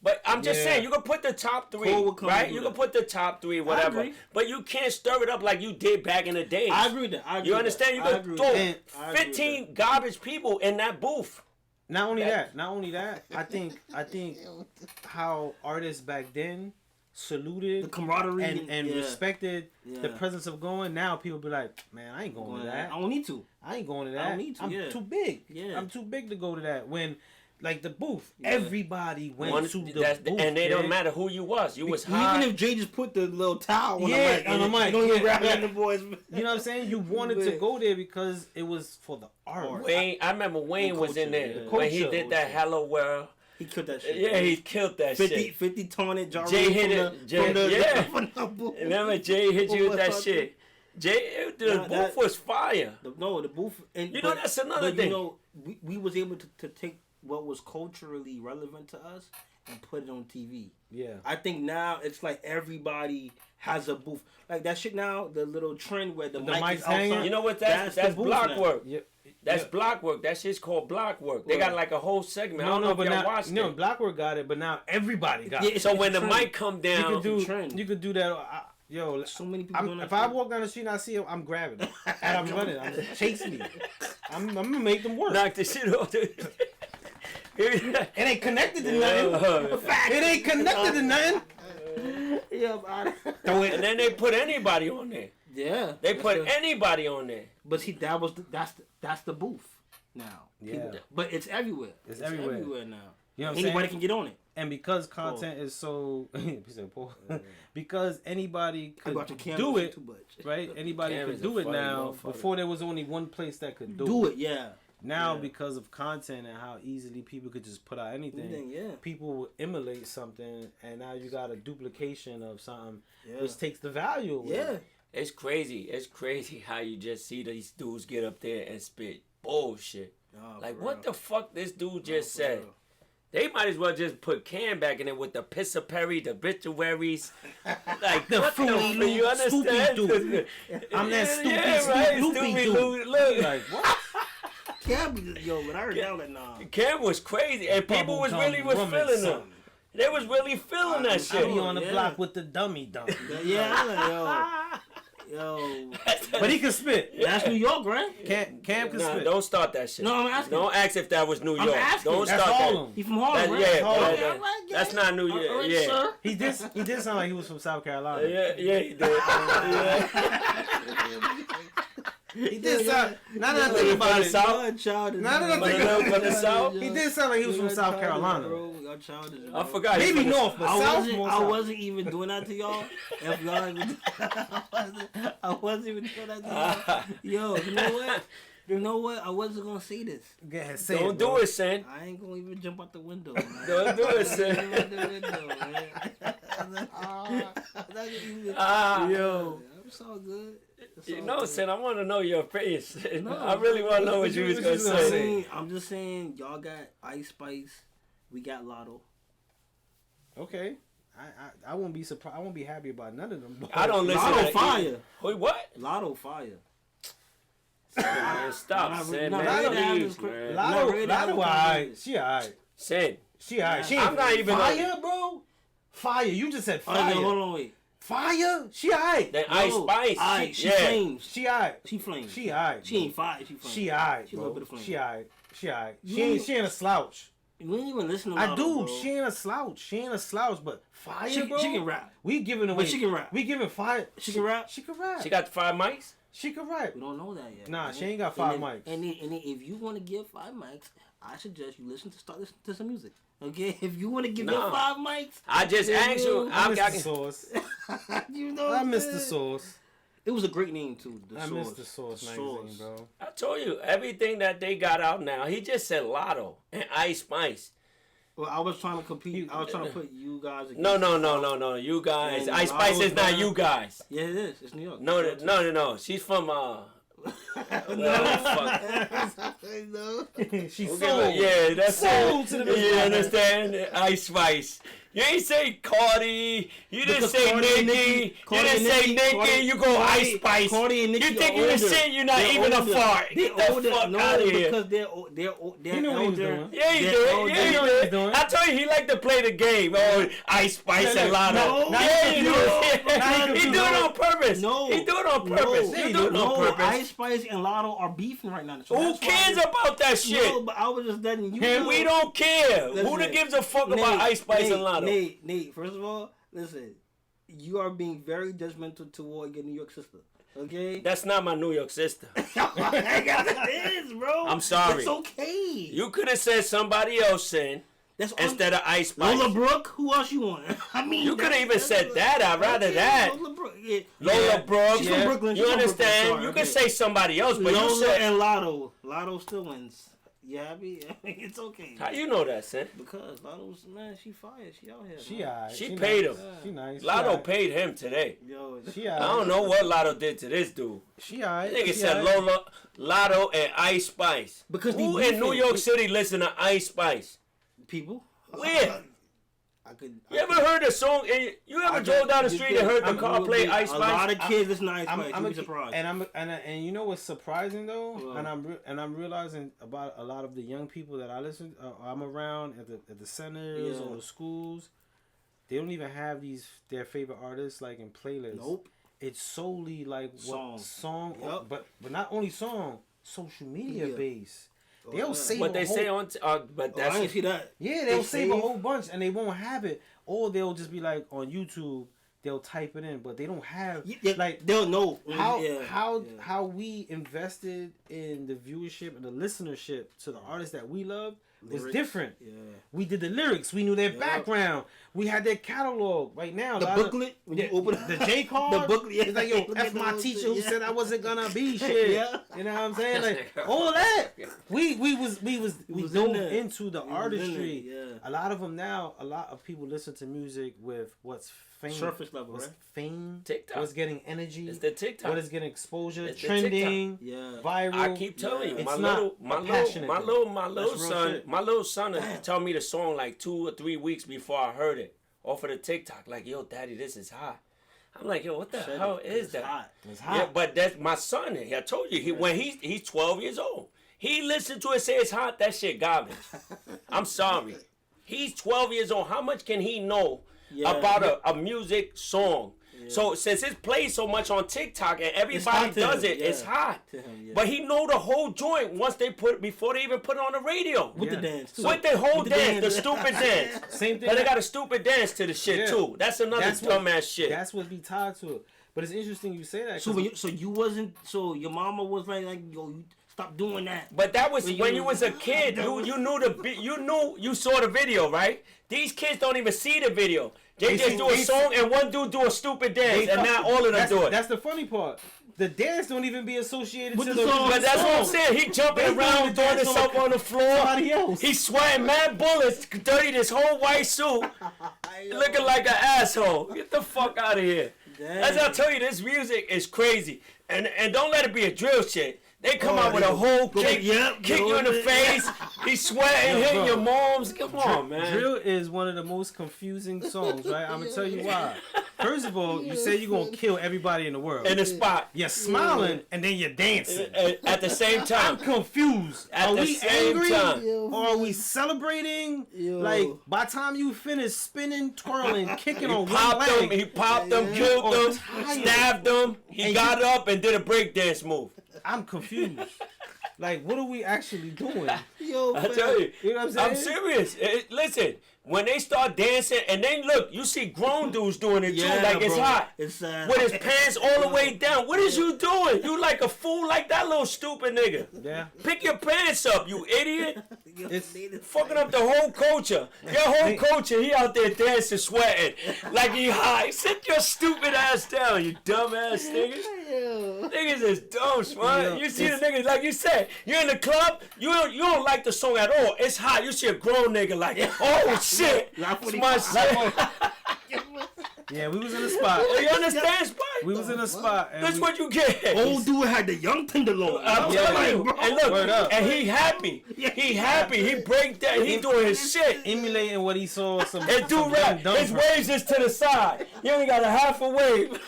But I'm just Yeah. saying, you can put the top 3, Cole would come right? and You do can that. put the top 3, whatever. agree. But you can't stir it up like you did back in the days. I agree with that. I agree You with understand? that. You I could agree with throw that. And- I agree with 15 garbage people in that booth. Not only that. I think how artists back then saluted The camaraderie and yeah. respected the Yeah. presence of going. Now people be like, man, I ain't going to that. I don't need to. I ain't going to that. I don't need to, I'm yeah. too big. Yeah. I'm too big to go to that. When, like the booth, Yeah. everybody went to the booth. And they don't man. matter who you was. You was high. Even if Jay just put the little towel on Yeah, the mic, on the mic, you don't even yeah. rap like the boys. You know what I'm saying? You wanted to Man. go there because it was for the art. Wayne, I remember Wayne was in culture, there yeah. when he Culture. did that Hello World. He killed that shit. Yeah, he killed that 50, shit. 50 taunted Ja Jay Rule hit from it. the- Jay- from the- yeah. from the booth. Remember Jay hit you with that shit. Jay, the Nah, booth that- was fire. The booth. And, You know, that's another thing. You know, we was able to take what was culturally relevant to us and put it on TV. Yeah. I think now it's like everybody has a booth. Like that shit now, the little trend where the mic mic's is hanging. outside. You know what? the That's booth block now. work. Yeah. That's Yeah. block work. That shit's called block work. They got like a whole segment. I don't know if but y'all now, watched no, it. Blackwork got it, but now everybody got Yeah, it. it's So a when the trend. mic come down, You could do that. Yo, So many people doing that if I shit. walk down the street and I see him, I'm grabbing it. And I'm running. I'm chasing me. I'm gonna make them work. knock the shit off. It ain't connected to nothing. It ain't connected to nothing. Yeah, but And then they put anybody on there. yeah, They that's put the- anybody on there. But see, that's the booth now. Yeah. But it's everywhere. It's everywhere. now. You know what I'm Anybody saying? can get on it. And because content is so, because anybody could do it, right? Anybody could do it now. Before there was only one place that could do it. Yeah. Now because of content and how easily people could just put out anything, people will emulate something, and now you got a duplication of something, which takes the value away. Yeah. It's crazy. It's crazy how you just see these dudes get up there and spit bullshit. Like, what the fuck this dude just said? Real. They might as well just put Cam back in it with the Pissaperry, the obituaries. Like, the fruity, you understand? I'm that stupid dude. Look, like, what? Cam, when I heard that, like, nah. Cam was crazy, and people was really feeling them. They was really feeling that shit. I be on the block with the dummy. Yeah, I'm like, yo. But he can spit. That's New York, right? Cam can spit. Don't start that shit. No, I'm asking. Don't ask if that was New York. Don't start that. He from Harlem, right? Yeah, that's not New York. Yeah. Sir. He did sound like he was from South Carolina. Yeah, he did. He did sound. Now that I think about it, from the South. He did sound like he was from South Carolina. I forgot. Maybe North, but South. I wasn't even doing that to y'all. If y'all even, I wasn't even doing that to y'all. Yo, you know what? You know what? I wasn't gonna say this. Go ahead, say Don't it, do it, son. I ain't gonna even jump out the window. Man. Don't do it, son. Yo, I'm so good. You know, son, I want to know your face. No, I really want to know what you was going to say. I'm just saying, y'all got Ice Spice. We got Lotto. Okay. I won't be surprised. I won't be happy about none of them. I don't listen Lotto to fire. Wait, what? Lotto fire. Stop, Sin. Lotto, alright. She alright. Sin. She alright. I'm not even fire, bro. Fire. You just said fire. Hold on, wait. Fire? She alright. Then Ice Spice. She flames. She alright. She flames. She alright. She ain't fire. She flames. She alright. She a little bit of flame. She alright. She alright. She ain't a slouch. We ain't even listen to I do. Bro. She ain't a slouch. She ain't a slouch, but fire, bro. She can rap. We giving away. But she can rap. We giving fire. She can rap. She can rap. She got the 5 mics? She can rap. We don't know that yet. Nah, she ain't got 5 mics. And if you want to give 5 mics, I suggest you start listening to some music. Okay, if you want to give them 5 mics, I just asked you. I missed the sauce. You know, I missed the sauce. It was a great name too. I missed the Sauce magazine, bro. I told you everything that they got out now. He just said Lotto and Ice Spice. Well, I was trying to compete. I was trying to put you guys against. No. You guys. Ice Spice is not you guys. Yeah, it is. It's New York. No. She's from She's sold. Yeah, that's sold to the business. You understand? Ice Spice. You ain't say Cardi. You didn't say Nicki. You didn't say Nicki. You go Ice Spice. Cardi and Nicki. You think you're shit? You're not even a fart. Get the fuck out of here. Because they're You know what he's doing. Yeah, he did. I told you he liked to play the game. Oh, Ice Spice and Lotto. Yeah, he do. He do it on purpose. No, he do it on purpose. He do it on purpose. Ice Spice and Lotto are beefing right now. So who cares about that shit? No, but I was just letting you know. We don't care. Who gives a fuck about Ice Spice and Lotto? Nate, first of all, listen. You are being very judgmental toward your New York sister. Okay? That's not my New York sister. It is, bro. I'm sorry. It's okay. You could have said somebody else instead of Ice Spice. Lola Brooke? Who else you want? I mean, you could have even said that. I'd rather that. Lola Brooke. Yeah. Lola Brooke. She's from Brooklyn. You understand? Sorry, you could say somebody else, but Lola you said and Lotto. Lotto still wins. You happy? It's okay. How you know that, Sin? Because Lotto's, man, she fired. She out here. She alright. She paid him. She nice. Lotto paid him today. Yo, she I don't know what Lotto did to this dude. She alright. Nigga said Lotto and Ice Spice. Because who in New York City listen to Ice Spice? People. Where? You ever heard a song? You ever drove down the street and heard the car play Ice Spice? A lot of kids listen to Ice Spice. I'm surprised. And you know what's surprising though, and I'm realizing about a lot of the young people that I'm around at the centers or the schools, they don't even have their favorite artists like in playlists. Nope. It's solely like what song, yep. but not only song, social media based. They'll save but they say on, but that's I didn't see that. Yeah, they'll save a whole bunch and they won't have it, or they'll just be like on YouTube. They'll type it in, but they don't have like they'll know how we invested in the viewership and the listenership to the artists that we love. was different. Yeah. We did the lyrics. We knew their background. We had their catalog. Right now, the booklet. When you open the J card, the booklet. Yeah. It's like, yo, F my teacher who said I wasn't gonna be shit. Yeah. You know what I'm saying? Like all that. We dove into the artistry. Yeah. A lot of them now. A lot of people listen to music with what's fame, surface level, what's right? Fame, TikTok. what's getting energy. It's the TikTok. What is getting exposure, It's the trending, viral. I keep telling you, It's my not little son told me the song like 2 or 3 weeks before I heard it off of the TikTok. Like, yo, daddy, this is hot. I'm like, yo, what the hell is that? Hot. It's hot. Yeah, but that's my son. I told you, when he's 12 years old, he listened to it say it's hot. That shit garbage. I'm sorry. He's 12 years old. How much can he know about a music song? Yeah. So since it's played so much on TikTok and everybody does it, it's hot. But he know the whole joint before they even put it on the radio. With the dance too. With the whole dance, the stupid dance. Same thing. But they got a stupid dance to the shit too. That's another dumbass shit. That's what be tied to it. But it's interesting you say that. So your mama was like yo, you stop doing that. But that was when you was a kid. You knew you saw the video, right? These kids don't even see the video. They just do a song and one dude do a stupid dance, and now all of them do it. That's the funny part. The dance don't even be associated with to the song. But that's what I'm saying. He jumping around, throwing himself on the floor. Somebody else. He's sweating mad bullets, dirty this whole white suit, looking like an asshole. Get the fuck out of here. As I tell you, this music is crazy, and don't let it be a drill shit. They come out with a whole kick you in the face. He's sweating, hitting your moms. Come on, man. Drill is one of the most confusing songs, right? I'm gonna tell you why. First of all, you say you're gonna kill everybody in the world. In the spot. You're smiling and then you're dancing. At the same time. I'm confused. Are we angry? Or are we celebrating? Like, by the time you finish spinning, twirling, kicking on one leg. He popped them, killed them, stabbed them. He got up and did a breakdance move. I'm confused. Like, what are we actually doing? Yo, I tell you, you know what I'm saying? I'm serious. Listen, when they start dancing, and then look, you see grown dudes doing it too, like it's hot. It's with his pants all the way down. What is you doing? You like a fool like that little stupid nigga. Yeah. Pick your pants up, you idiot. It's fucking up the whole culture. Your whole culture, he out there dancing, sweating, like he high. Sit your stupid ass down, you dumbass niggas. Niggas is dumb, man. You see the niggas, like you said, you're in the club, you don't like the song at all. It's hot. You see a grown nigga like, oh shit, it's my shit. Yeah, we was in the spot. You understand, Spike? We was in a spot. That's what you get. Old dude had the young tenderloin. I'm telling you. And look, and he happy. He happy. He break that. He doing his shit. Emulating what he saw. And do rap. His waves is to the side. He only got a half a wave.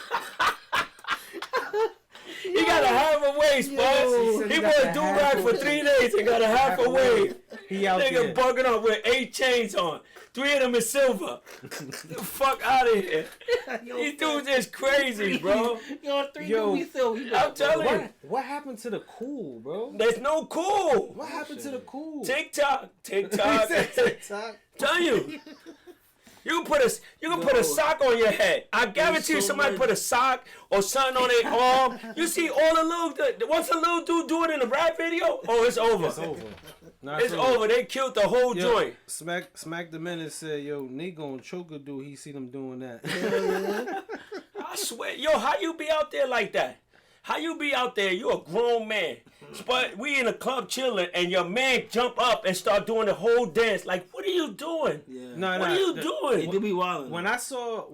He got a half a wave, Spike. He wore do rap for 3 days and got a half a wave. He out nigga there. bugging up with 8 chains on. 3 of them is silver. The fuck out of here. These dudes is crazy, bro. I'm telling you. What happened to the cool, bro? There's no cool. What happened to the cool? TikTok. TikTok. Tell you. You can put a sock on your head. I guarantee you somebody put a sock or something on their arm. You see all the little, once a little dude do it in a rap video, oh, it's over. It's over. It's over. They killed the whole joint. Smack the Menace said, yo, nigga gonna choke a dude. He see them doing that. I swear. Yo, how you be out there like that? How you be out there? You a grown man. But we in a club chilling, and your man jump up and start doing the whole dance. Like, what are you doing? Yeah. What are you doing? It do be wild. When I saw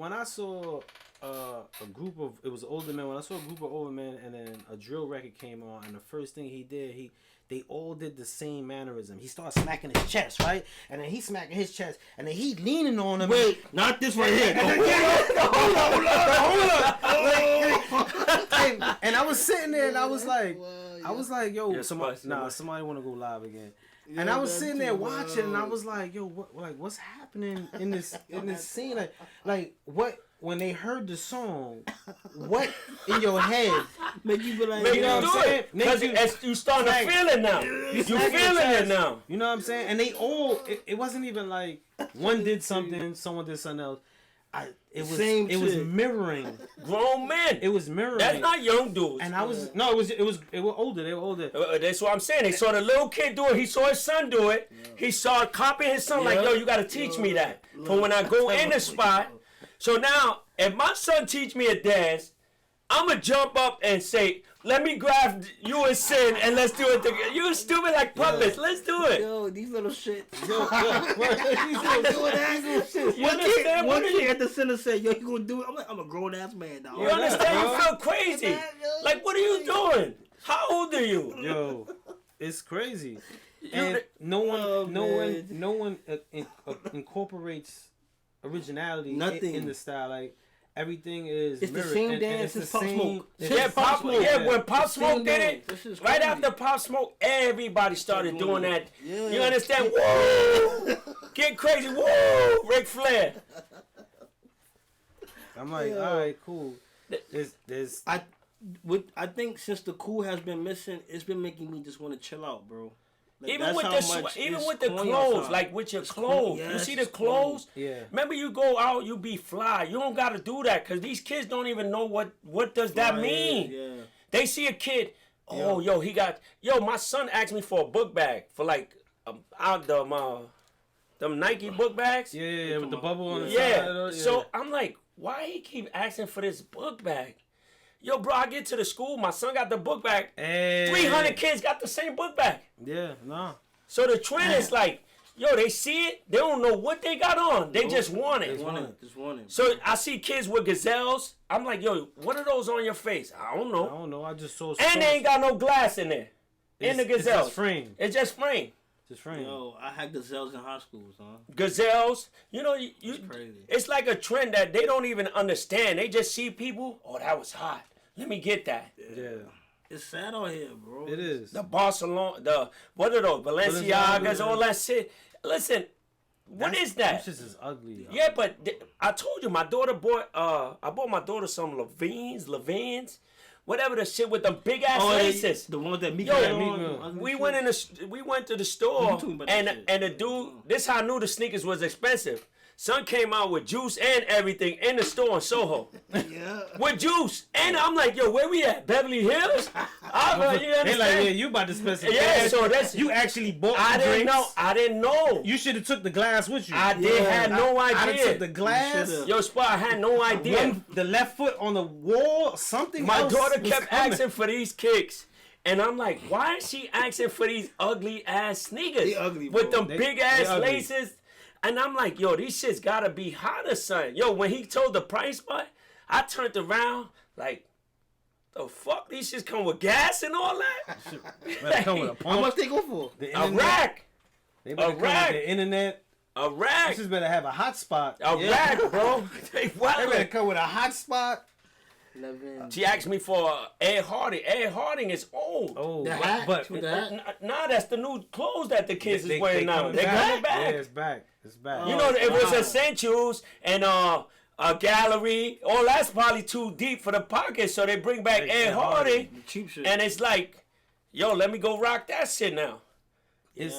a group of, it was older men. When I saw a group of older men, and then a drill record came on, and the first thing he did, they all did the same mannerism. He started smacking his chest, right? And then he smacking his chest, and then he leaning on him. Wait, not this right here. Hold up. And I was sitting there, and I was like, yo, somebody want to go live again. Yeah, and I was sitting there watching, and I was like, yo, what's happening in this scene? Like what? When they heard the song, what in your head make you be like, you know what I'm saying? Because you starting to feel it now. You feeling it now. You know what I'm saying? And they all, it wasn't even like one did something, someone did something else. It was mirroring grown men. It was mirroring. That's not young dudes. And I was it were older. They were older. That's what I'm saying. They saw the little kid do it. He saw his son do it. Yeah. He saw copying his son like, yo, you got to teach me that for when I go in the spot. So now, if my son teach me a dance, I'm going to jump up and say, let me grab you and Sin and let's do it together. You stupid like puppets. Let's do it. Yo, these little shits. One kid at the center said, yo, you gonna do it? I'm like, I'm a grown ass man, dog. You understand? You feel crazy. Like, what are you doing? How old are you? Yo, it's crazy. And no one incorporates originality in the style. Like, everything is it's the same dance as Pop Smoke. Yeah, Pop Smoke. Yeah, when Pop Smoke did it, right after Pop Smoke, everybody started doing that. Yeah. You understand? Woo! Get crazy. Woo! Ric Flair. I'm like, all right, cool. I think since the cool has been missing, it's been making me just want to chill out, bro. Like, even with the clothes, like with your clothes, you see the clothes. Yeah. Remember, you go out, you be fly. You don't gotta do that because these kids don't even know what does that mean. Yeah. They see a kid. Oh, my son asked me for a book bag for like them Nike book bags. Yeah, with the bubble on the side. Yeah. So I'm like, why he keep asking for this book bag? Yo, bro, I get to the school, my son got the book bag. Hey. 300 kids got the same book bag. Yeah, nah. So the trend is like, yo, they see it, they don't know what they got on. They just want it. Just want it. So I see kids with gazelles. I'm like, yo, what are those on your face? I don't know. I just saw. And they ain't got no glass in there. In the gazelles. It's just frame. It's just frame. Just frame. Yo, I had gazelles in high school, son. Gazelles. You know, it's crazy. It's like a trend that they don't even understand. They just see people, oh, that was hot. Let me get that. Yeah. It's sad out here, bro. It is. The Barcelona, what are those? Balenciagas, all that shit. Listen, what is that? This is ugly. Yeah, but I told you, my daughter I bought my daughter some Levines, whatever the shit with them big ass laces. The one that we went to the store and the dude, this how I knew the sneakers was expensive. Son came out with juice and everything in the store in Soho. Yeah. With juice. And I'm like, yo, where we at? Beverly Hills? They like, yeah, you about to spend some cash. So that's... You actually bought the drinks. I didn't know. You should have took the glass with you. I had no idea. I took the glass. Yo, Spot, I had no idea. The left foot on the wall, something My else daughter kept asking for these kicks. And I'm like, why is she asking for these ugly ass sneakers? They ugly, bro. With them big ass laces. And I'm like, yo, these shits gotta be hotter, son. Yo, when he told the price, but I turned around like, the fuck? These shits come with gas and all that? Come with a pump. How much they go for? A rack. They better come with the internet. A rack. This better have a hot spot. A rack, bro. They better come with a hot spot. She asked me for Ed Harding. Ed Harding is old. Oh, the hat? Nah, that's the new clothes that the kids is wearing now. They got it back. Yeah, it's back. It's back. You know, it was Essentials and a Gallery. Oh, that's probably too deep for the pocket, so they bring back Ed Harding. Cheap shit. And it's like, yo, let me go rock that shit now. I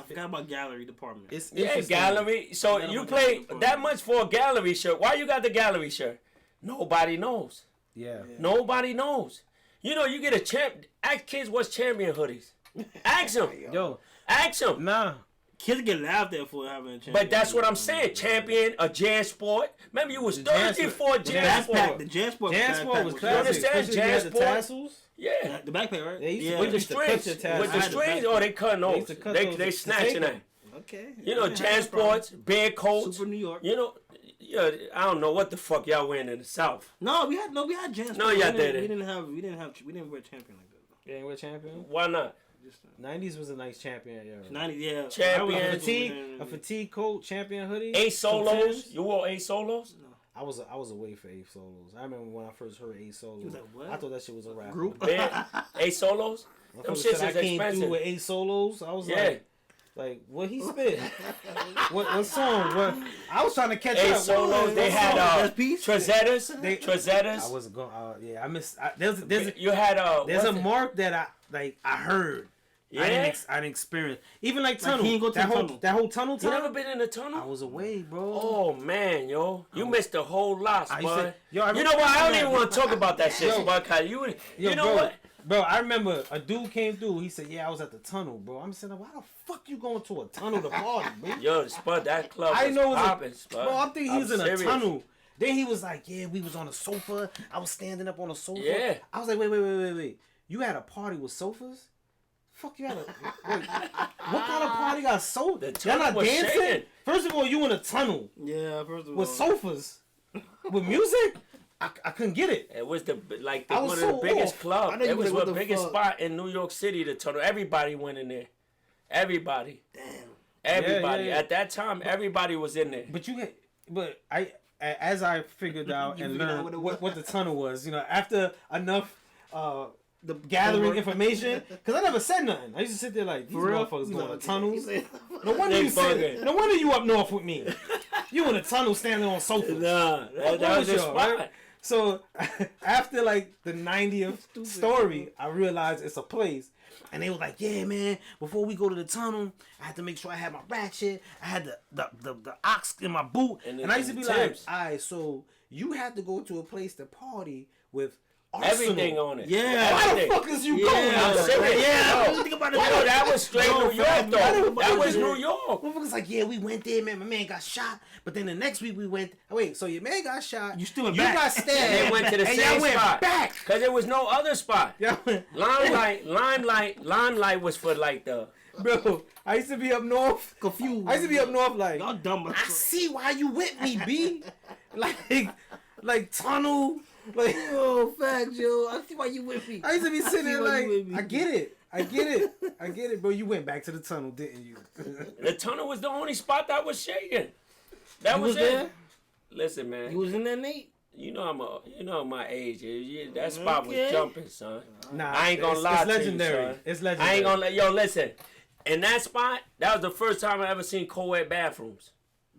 forgot about Gallery department. It's Gallery. So you play that much for a Gallery shirt. Why you got the Gallery shirt? Nobody knows. Yeah. Nobody knows. You know, you get a champ. Ask kids what's champion hoodies. Ask them. Yo. Ask them. Nah. Kids get laughed at for having a champion. But that's what I'm saying. Champion, a Jan Sport. Remember, you was thirsty for a Jan Sport. The Jan Sport was classic. You understand? Jan Sport. Tassels? Yeah. The backpack, right? With the strings. With the strings, they cutting those. They snatching that. Okay. You know, Jan Sports, bear coats. Super New York. You know, I don't know what the fuck y'all wearing in the South. No, we had Jan Sport. No, y'all didn't. We didn't wear champion like that. You ain't wear champion? Why not? 90s was a nice champion era. 90s, yeah. Champion. A fatigue coat, champion hoodie. Ace Solos. You wore Ace Solos? No. I was away for Ace Solos. I remember when I first heard Ace Solos. You was like, what? I thought that shit was a rap group. Ace Solos? Them shits is I came expensive. through with Ace Solos. I was like, what he spit? what song? What? I was trying to catch Ace up. Solos. They had Trezettas. I wasn't going. I missed. There's you had there's a mark that I heard. Yeah. I didn't experience. Even like tunnel. He ain't go to that the whole tunnel. that whole tunnel You time. never been in the tunnel? I was away, bro. Oh man, yo, you missed a whole lot, Spud. You know remember- what? I don't even want to talk about that shit, Spud. Cause you know bro, what? Bro, I remember a dude came through. He said, "Yeah, I was at the tunnel, bro." I'm saying, "Why the fuck you going to a tunnel to party, bro?" Yo, Spud, that club I was know it was popping, Spud. bro. I'm thinking he was in serious. a tunnel. Then he was like, "Yeah, we was on a sofa. I was standing up on a sofa." Yeah. I was like, "Wait. You had a party with sofas? Fuck, you had a wait, what kind of party got sofas? The Y'all tunnel not was dancing? shaking. First of all, you in a tunnel Yeah, first of all. with sofas, with music. I couldn't get it. It was I was one of so the biggest off. clubs. I know It you was like, what the the biggest fuck? spot in New York City, the tunnel. Everybody went in there. Everybody. Damn. Everybody. Yeah. At that time, everybody was in there. But as I figured out You and figured out learned what it what the tunnel was, after enough the gathering information, because I never said nothing. I used to sit there like, these motherfuckers going to tunnels. No wonder you up north with me. You in a tunnel standing on sofas. Nah, that was the y'all, spot. right? So after like the 90th story, I realized it's a place. And they was like, "Yeah, man, before we go to the tunnel, I had to make sure I had my ratchet. I had the ox in my boot." And I used to be like, "All right, so you had to go to a place to party with Everything on it. Yeah. Why the fuck is you going? I'm serious. Yeah, Yo, think about it. yo, that was straight New York, though. That was New York. Motherfuckers like, "Yeah, we went there, man. My man got shot. But then the next week we went. Wait, so your man got shot. You still went you back. got stabbed. And they went to the and same y'all went spot. back. Because there was no other spot. Y'all went- Limelight was for like the... Bro, I used to be up north. Confused. I used to be up north like, Y'all dumb. I see why you with me, B. like tunnel. Like, Oh, facts, yo. I see why you with me. I used to be sitting there why you with like, me. I get it, bro. You went back to the tunnel, didn't you? The tunnel was the only spot that was shaking. That was it. there? Listen, man. You was in there, Nate? You know my age. That spot was jumping, son. Nah, I ain't gonna lie it's legendary. to you, son. It's legendary. I ain't gonna let yo listen. In that spot, that was the first time I ever seen co-ed bathrooms.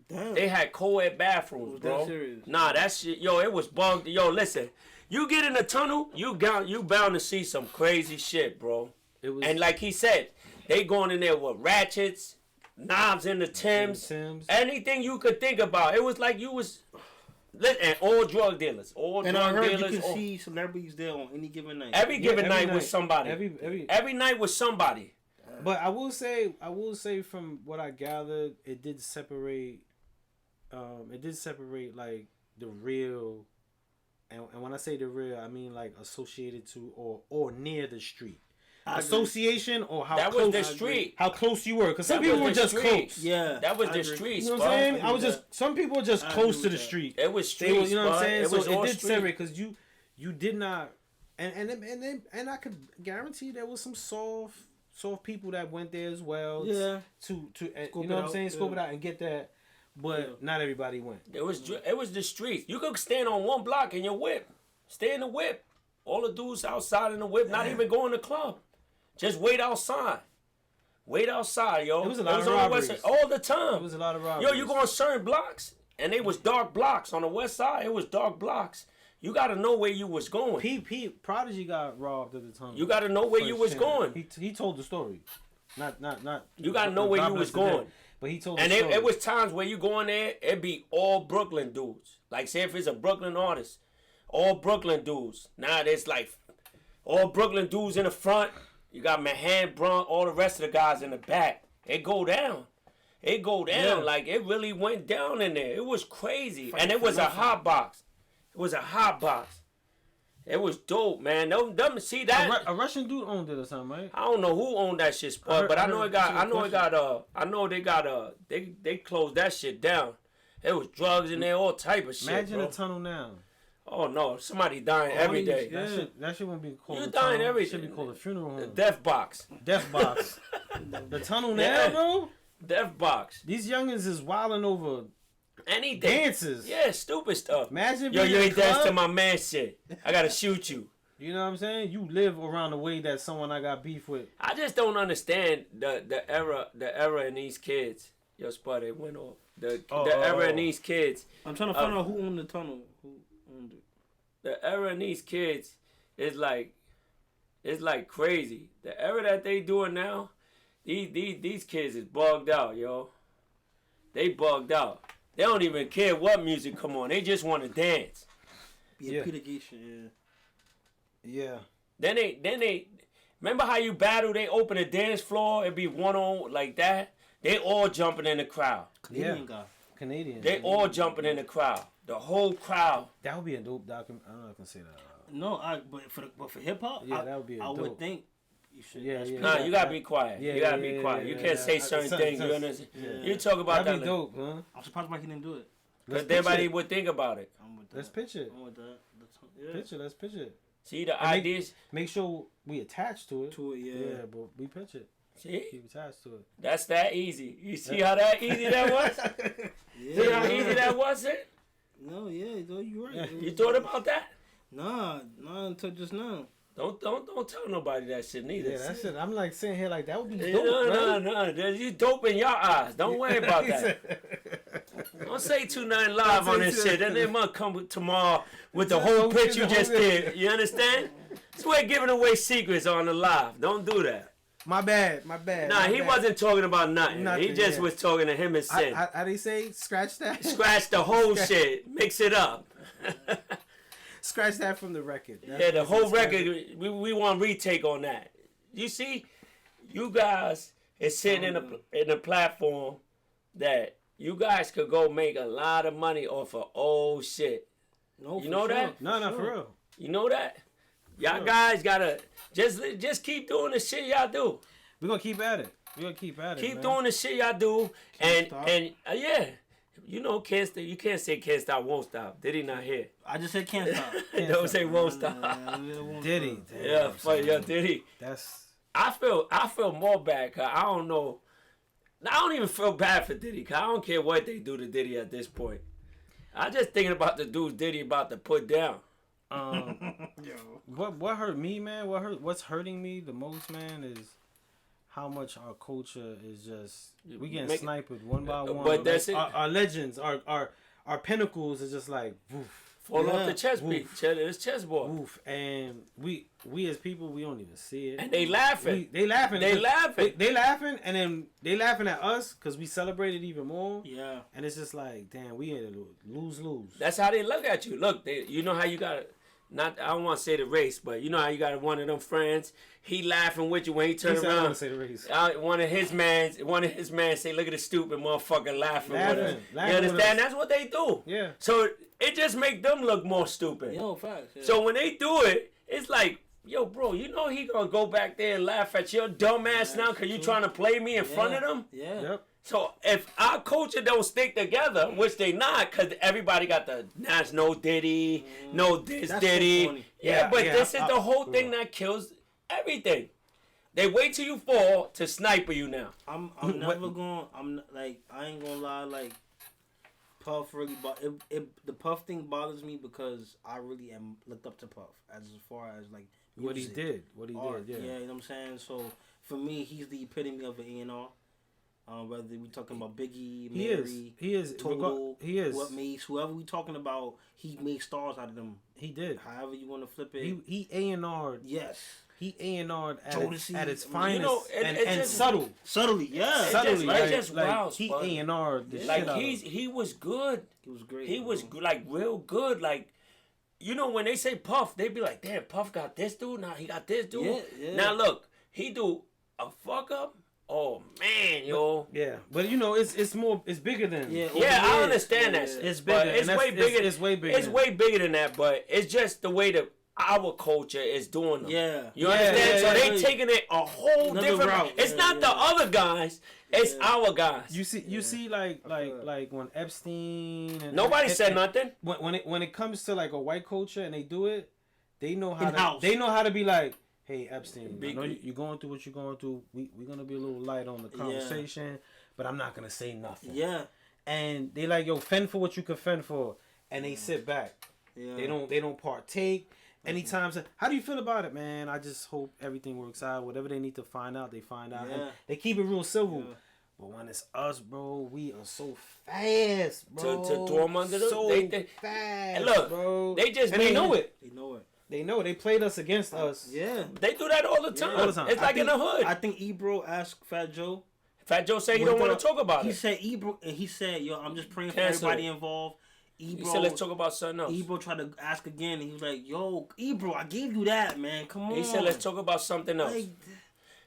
Damn. They had co-ed bathrooms, Was bro. that serious? Nah, that shit, yo, it was bugged. Yo, listen, you get in the tunnel, you bound to see some crazy shit, bro. It was, And like he said, they going in there with ratchets, knobs in the Timbs, anything you could think about. It was like you was, and all drug dealers, And I heard dealers. you can see celebrities there on any given night. Every given night was somebody. Every night was somebody. But I will say from what I gathered, it did separate. Like the real, and when I say the real, I mean like associated to or near the street. Association or how that close, was the street. How close you were, because some That people was were the just street. close. Yeah. That was I the agree. street, You know what I'm saying? I agree with Some people were just I close agree to the with that. street. It was They street. were, you know what I'm saying? It So was it all did street. separate because you did not, and I could guarantee there was some soft people that went there as well. Yeah. To Scope you know it what I'm out, saying? Scope yeah. it out and get that, but not everybody went. It was the streets. You could stand on one block in your whip. Stay in the whip. All the dudes outside in the whip, not even going to the club. Just wait outside. Wait outside, yo. It was a lot of on the robberies. west side all the time. It was a lot of robberies. Yo, you go on certain blocks, and they was dark blocks. On the west side, it was dark blocks. You got to know where you was going. Prodigy got robbed at the time. You got to know where you was going. He told the story. Not. You got to know where you was going. But he told And the story. it was times where you go in there, it be all Brooklyn dudes. Like, say if it's a Brooklyn artist, all Brooklyn dudes. Now there's like all Brooklyn dudes in the front. You got Mahan, Brunt, all the rest of the guys in the back. It go down. Yeah. Like, it really went down in there. It was crazy. And it was a hot box. It was a hot box. It was dope, man. Them see that? A Russian dude owned it or something, right? I don't know who owned that shit spot, but I know they closed that shit down. There was drugs in there, all type of shit. Imagine bro. a tunnel now. Oh no, somebody dying every day. That shit won't be called You a dying tunnel. every It should be called a funeral home. Death box. Death box. The tunnel now, Yeah. bro. Death box. These youngins is wilding over Anything. dances. Yeah, stupid stuff. Imagine Yo, being you in a ain't dance to club. my man shit. I gotta shoot you. You know what I'm saying? You live around the way that someone I got beef with. I just don't understand the era in these kids. Yo, Spud, it went off. The era in these kids. I'm trying to find out who owned the tunnel. Who owned it? The era in these kids is like It's like crazy. The era that they doing now, these kids is bugged out, yo. They bugged out. They don't even care what music come on. They just want to dance. Yeah, Peter Geisha, yeah. Then they remember how you battle? They open a dance floor. It be one on like that. They all jumping in the crowd. Canadian guy. Canadian. They all jumping in the crowd. The whole crowd. That would be a dope document. I don't know if I can say that. No, but for hip hop, yeah, that would be. I would think you should. Yeah. Nah, you gotta be quiet. You gotta be quiet. You can't say certain things. You understand? You talk about that'd that. Be dope, huh? I'm surprised why he didn't do it. Because everybody would think about it. I'm with that. Let's pitch it. I'm with that. Let's pitch it. See the ideas. Make sure we attach to it. Yeah. Yeah, but we pitch it. See? Keep attached to it. That's that easy. You see how that easy that was? See how easy that was it? No, you're right. You thought about that? Nah, until just now. Don't tell nobody that shit neither. Yeah, that's it. I'm like sitting here like that would be dope. No. You dope in your eyes. Don't worry about that. Don't say 2-9 live on this shit. Then they might come tomorrow with the whole pitch you just did. You understand? So we're giving away secrets on the live. Don't do that. My bad. Nah, he wasn't talking about nothing. He just was talking to him and Sin. How they say? Scratch that? Scratch the whole shit. Mix it up. Scratch that from the record. The whole record, we want retake on that. You see, you guys is sitting in a platform that you guys could go make a lot of money off of old shit. No, you know that? No, for real. You know that? Y'all guys gotta just keep doing the shit y'all do. We're gonna keep at it. Keep doing the shit y'all do, and yeah. You know, you can't say can't stop, won't stop. Diddy not here. I just said can't stop. Don't say won't stop. Diddy. Yeah, funny, yo, Diddy. I feel more bad, cause I don't know. I don't even feel bad for Diddy, cause I don't care what they do to Diddy at this point. I just thinking about the dudes Diddy about to put down. What hurt me, man? What's hurting me the most, man, is how much our culture is just we getting sniped one by one. But that's it. Our legends, our pinnacles is just like woof, fall off the chessboard. Woof, and we as people we don't even see it. And they laughing. They laughing. They laughing, and then they laughing at us because we celebrate it even more. Yeah. And it's just like, damn, we in a lose. That's how they look at you. Look, you know how you got not. I don't want to say the race, but you know how you got one of them friends. He laughing with you when he turn around. I want to say the race. One of his man say, "Look at the stupid motherfucker laughing with us." You understand? That's what they do. Yeah. So it just make them look more stupid. Yo, facts. Yeah. So when they do it, it's like, yo, bro, you know he gonna go back there and laugh at your dumb ass now because you trying to play me in front of them. Yeah. Yep. So if our culture don't stick together, which they not, because everybody got that's no Diddy, no this that's Diddy. So yeah, but this is the whole thing that kills everything. They wait till you fall to sniper you now. I'm never going. I ain't gonna lie. Like Puff really, the Puff thing bothers me because I really am looked up to Puff as far as like music, what he art, did. Yeah, you know what I'm saying. So for me, he's the epitome of an A&R. Whether we talking about Biggie, Mary, he is Total, he is what makes whoever we talking about, he made stars out of them. He did. However you want to flip it. He A&R'd. Yes. He A&R'd at its finest, you know, and just, subtly, yeah, subtly. He A&R'd the shit out. He was good. He was great. He was like real good. Like, you know, when they say Puff, they be like, damn, Puff got this dude. Now he got this dude. Yeah. Now look, he do a fuck up. Oh man, yo. Yeah, but you know, it's bigger than. Yeah, I understand that. It's bigger. It's way bigger. It's way bigger. It's way bigger than that. But it's just the way that our culture is doing them. Yeah. You understand? So they yeah. taking it a whole different route. It's not the other guys. It's our guys. You see, like when Epstein. And, nobody said nothing. When it comes to like a white culture and they do it, they know how to be like, hey Epstein, I know you're going through what you're going through. We're gonna be a little light on the conversation, but I'm not gonna say nothing. Yeah. And they like, yo, fend for what you can fend for, and they sit back. Yeah. They don't partake. Anytime, how do you feel about it, man? I just hope everything works out. Whatever they need to find out, they find out. Yeah. And they keep it real civil. Yeah. But when it's us, bro, we are so fast, bro. To throw them under the... So fast, and look, bro. they just... And they know it. They know it. They know. They played us against us. Yeah. They do that all the time. All the time. It's like in the hood. I think Ebro asked Fat Joe. Fat Joe said he don't want to talk about it. He said Ebro, and he said, "Yo, I'm just praying Cancel for everybody involved." Ebro, he said, "Let's talk about something else." Ebro tried to ask again, and he was like, "Yo, Ebro, I gave you that, man. Come on." He said, "Let's talk about something else." Like,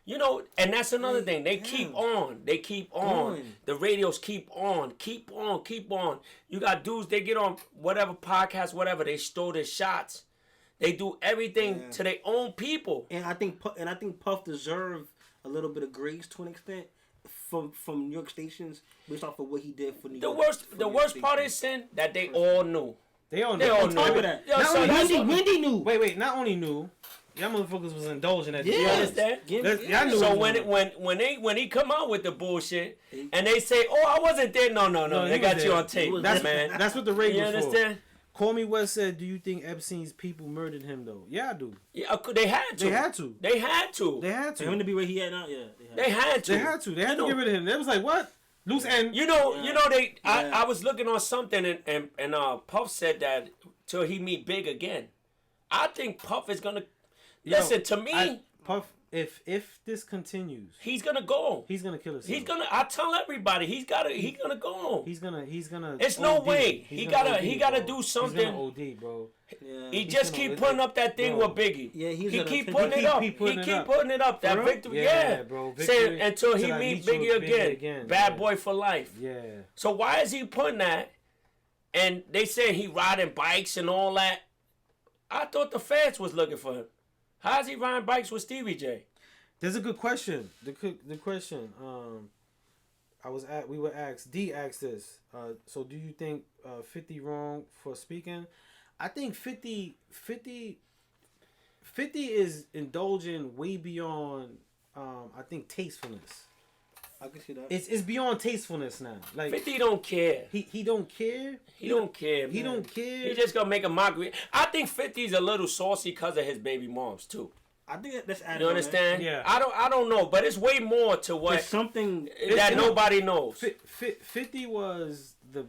you know, and that's another thing. They keep on. They keep on. The radios keep on. Keep on. Keep on. You got dudes, they get on whatever podcast, whatever. They stole their shots. They do everything to their own people. And I think Puff deserved a little bit of grace to an extent from New York stations based off of what he did for New York. The worst part is, Sin, that they all knew. They all knew. On top of that. Wendy knew. Wait. Not only knew. Y'all motherfuckers was indulging at You understand? Y'all knew. So when he come out with the bullshit and they say, "Oh, I wasn't there," no, they got you on tape. That's what the radio was for. You understand? Call Me West said, "Do you think Epstein's people murdered him though?" Yeah, I do. Yeah, they had to. They had to. They had to. They had to. For him to be where he at now, yeah. They had to. They had to. They had to get rid of him. They was like, what? Loose end. You know. I was looking on something and Puff said that till he meet Big again. I think Puff is gonna. Listen to me. Puff, if this continues, he's gonna go. He's gonna kill himself. He's gonna. I tell everybody, he's gonna go. He's gonna. It's no way. He gotta do something. He's gonna OD, bro. Yeah. He just keep putting up that thing with Biggie. Yeah, he keep putting it up. He keep putting it up. That victory. Yeah, bro. Saying until he meet Biggie again. Bad boy for life. Yeah. So why is he putting that? And they say he riding bikes and all that. I thought the feds was looking for him. How's he riding bikes with Stevie J? There's a good question. The question. We were asked. D asked this. So do you think 50 wrong for speaking? I think 50 is indulging way beyond. I think tastefulness. I can see that. It's beyond tastefulness now. Like 50 don't care. He don't care. He don't care. Man. He don't care. He just gonna make a mockery. I think 50's a little saucy because of his baby moms too. I think that's added. You understand? Yeah. I don't know, but it's way more to what it's something that nobody knows. 50 was the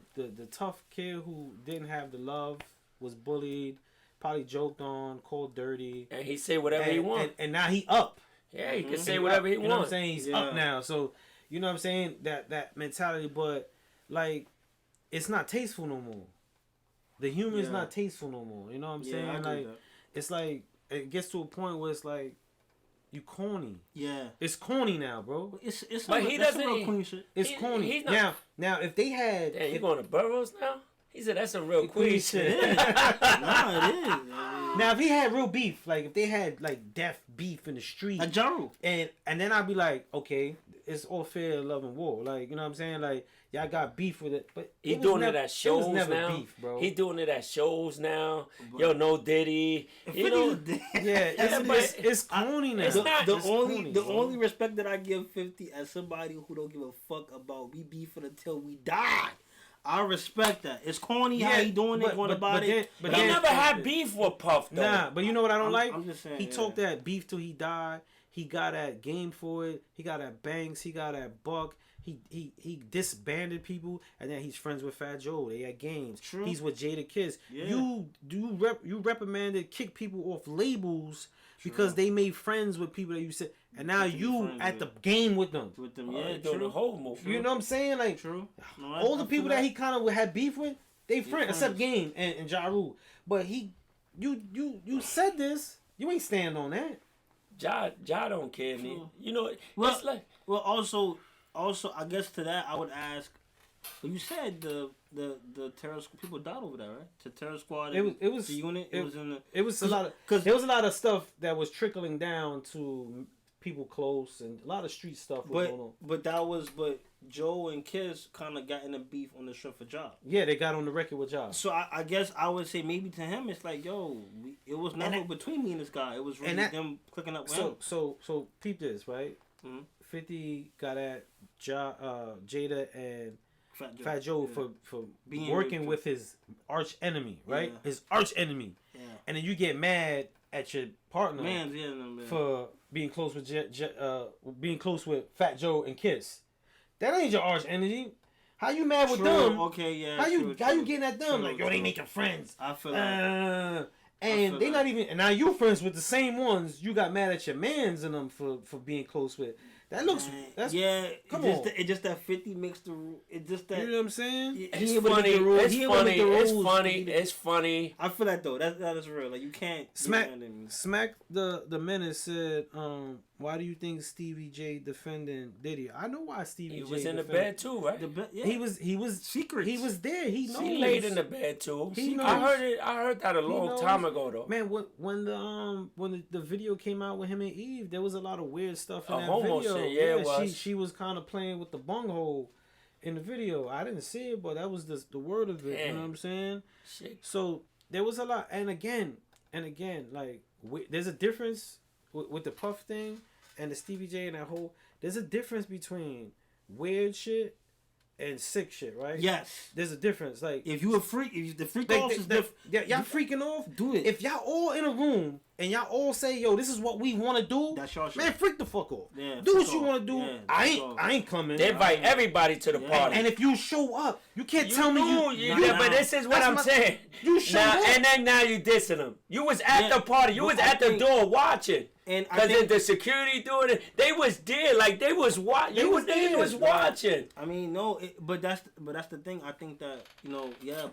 tough kid who didn't have the love, was bullied, probably joked on, called dirty, and he say whatever he want. And now he up. Yeah, he can say whatever he wants. You know what I'm saying? He's up now. So you know what I'm saying? That mentality, but like it's not tasteful no more. The humor is not tasteful no more. You know what I'm saying? Like it's like it gets to a point where it's like you corny. Yeah. It's corny now, bro. It's but he doesn't. Corny shit. It's corny. He's not, now if they had, you going to Burroughs now? He said that's a real queen shit. Nah, it is. Now if he had real beef, like if they had like death beef in the street, like Jaru, and then I'd be like, okay, it's all fair, love and war. Like you know what I'm saying? Like y'all got beef with it, but he doing it at shows now. Beef, bro. He doing it at shows now. Yo, no Diddy. You know, it's corny now. The only respect that I give 50 as somebody who don't give a fuck about we beefing until we die. I respect that. It's corny how he doing it, going about it. But he never had beef with Puff, though. Nah, but you know what I don't like? I'm just saying, he talked that beef till he died. He got at Game for it. He got at Banks. He got at Buck. He disbanded people, and then he's friends with Fat Joe. They had games. True. He's with Jada Kiss. Yeah. You reprimanded, kick people off labels because they made friends with people that you said, and now you at the game with them. Doing the whole move. You know what I'm saying? Like, true. No, all the people that he kind of had beef with, they friends except Game and Ja Rule. But you said this. You ain't stand on that. Ja don't care, man. You know, it's like also, I guess to that I would ask. Well, you said the terror people died over there, right? The terror squad. It was the unit. It was in the. It was a lot of because there was a lot of stuff that was trickling down to people close and a lot of street stuff was going on. But Joe and Kiss kind of got in a beef on the strip for Ja. Yeah, they got on the record with Ja. So I guess I would say maybe to him it's like, yo, it was never between me and this guy. It was really them clicking up with him. So peep this, right? Mm-hmm. 50 got at Jada and Fat Joe for being working with his arch enemy, right? Yeah. His arch enemy. Yeah. And then you get mad at your partner for being close with Fat Joe and Kiss. That ain't your arch enemy. How you mad with them? Okay, yeah. How you getting at them? Like, yo, they making friends. I feel like And they not even. And now you friends with the same ones you got mad at your mans and them for being close with. That looks. That's Come on. It's just that 50 makes the rule. It's just that. You know what I'm saying? It's funny. It's funny. I feel that though. That is real. Like you can't. Smack the menace said. Why do you think Stevie J defending Diddy? I know why Stevie J was in the bed too, right? He was secret. He was there. He knows. He laid in the bed too. He knows. I heard that a long time ago though. Man, when the video came out with him and Eve, there was a lot of weird stuff in that homo video. Shit, yeah, it was. She was kind of playing with the bunghole in the video. I didn't see it, but that was the word of it. Damn. You know what I'm saying? Shit. So there was a lot, and again, like there's a difference with the Puff thing and the Stevie J and that whole. There's a difference between weird shit and sick shit, right? Yes. There's a difference. Like if you a freak, if the freak off is different. Y'all freaking off. Do it. If y'all all in a room and y'all all say, "Yo, this is what we want to do," that's your shit. Man, freak the fuck off. Yeah, do what you want to do. Yeah, I ain't coming. They invite everybody to the party. And if you show up, you can't tell me you. But this is what I'm saying. You showed up. And then now you dissing them. You was at the party. You was at the door watching. Because the security doing it, they was there, like they was watching. They was watching. I mean, no, but that's the thing. I think that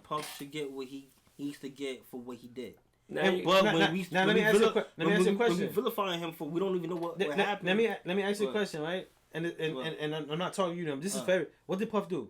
Puff should get what he used to get for what he did. Let me ask you a question. When we vilifying him for, we don't even know what happened. Let me ask you a question, right? And I'm not talking to you. This is favorite. What did Puff do?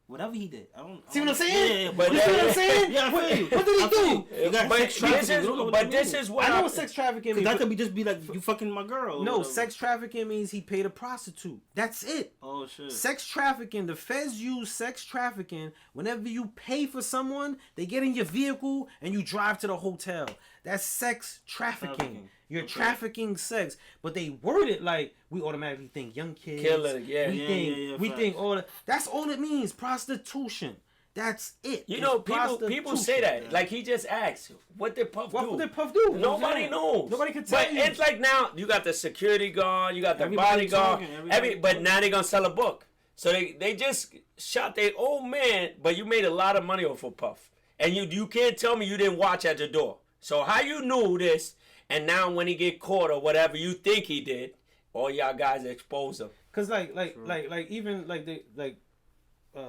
Whatever he did, I don't see what I'm saying. Yeah, but you see what I'm saying? Yeah, I feel you. What did he do? But this is what I know. Sex trafficking means that could be just be like you fucking my girl. No, sex trafficking means he paid a prostitute. That's it. Oh shit. Sex trafficking. The feds use sex trafficking whenever you pay for someone. They get in your vehicle and you drive to the hotel. That's sex trafficking. You're trafficking sex, but they word it like we automatically think young kids. Killer, We think all that. That's all it means. Prostitution. That's it. You know, people say that. Yeah. Like he just asked, what did Puff do? What did Puff do? Nobody knows. Nobody can tell you. But it's like now you got the security guard, you got the bodyguard, but now they're gonna sell a book. So they just shot their old man, but you made a lot of money off of Puff, and you can't tell me you didn't watch at the door. So how you knew this? And now when he get caught or whatever you think he did, all y'all guys expose him. Cause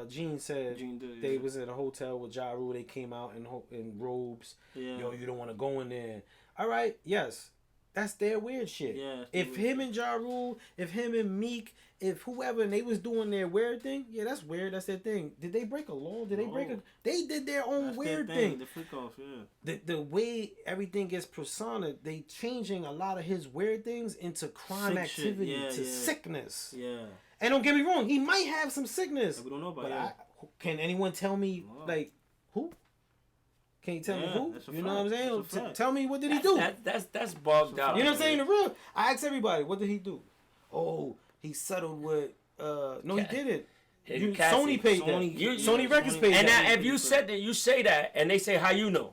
Gene said they was at a hotel with Ja Rule. They came out in robes. Yeah. Yo, you don't want to go in there. All right, yes, that's their weird shit. Yeah. If him and Ja Rule, if him and Meek, if whoever, and they was doing their weird thing, yeah, that's weird. That's their thing. Did they break a law? Did they break a? They did their own weird thing. The freak off, yeah. The way everything gets persona, they changing a lot of his weird things into crime activity, sickness. Yeah. And don't get me wrong, he might have some sickness. We don't know about that. Can anyone tell me like who? Can you tell me who? You know what I'm saying? Tell me, what did he do? That's bugged out. You know what I'm saying? The real. I ask everybody, what did he do? Oh, he settled with. No, he didn't. Sony paid that. Sony Records paid that. And now, if you said that, you say that, and they say, how you know?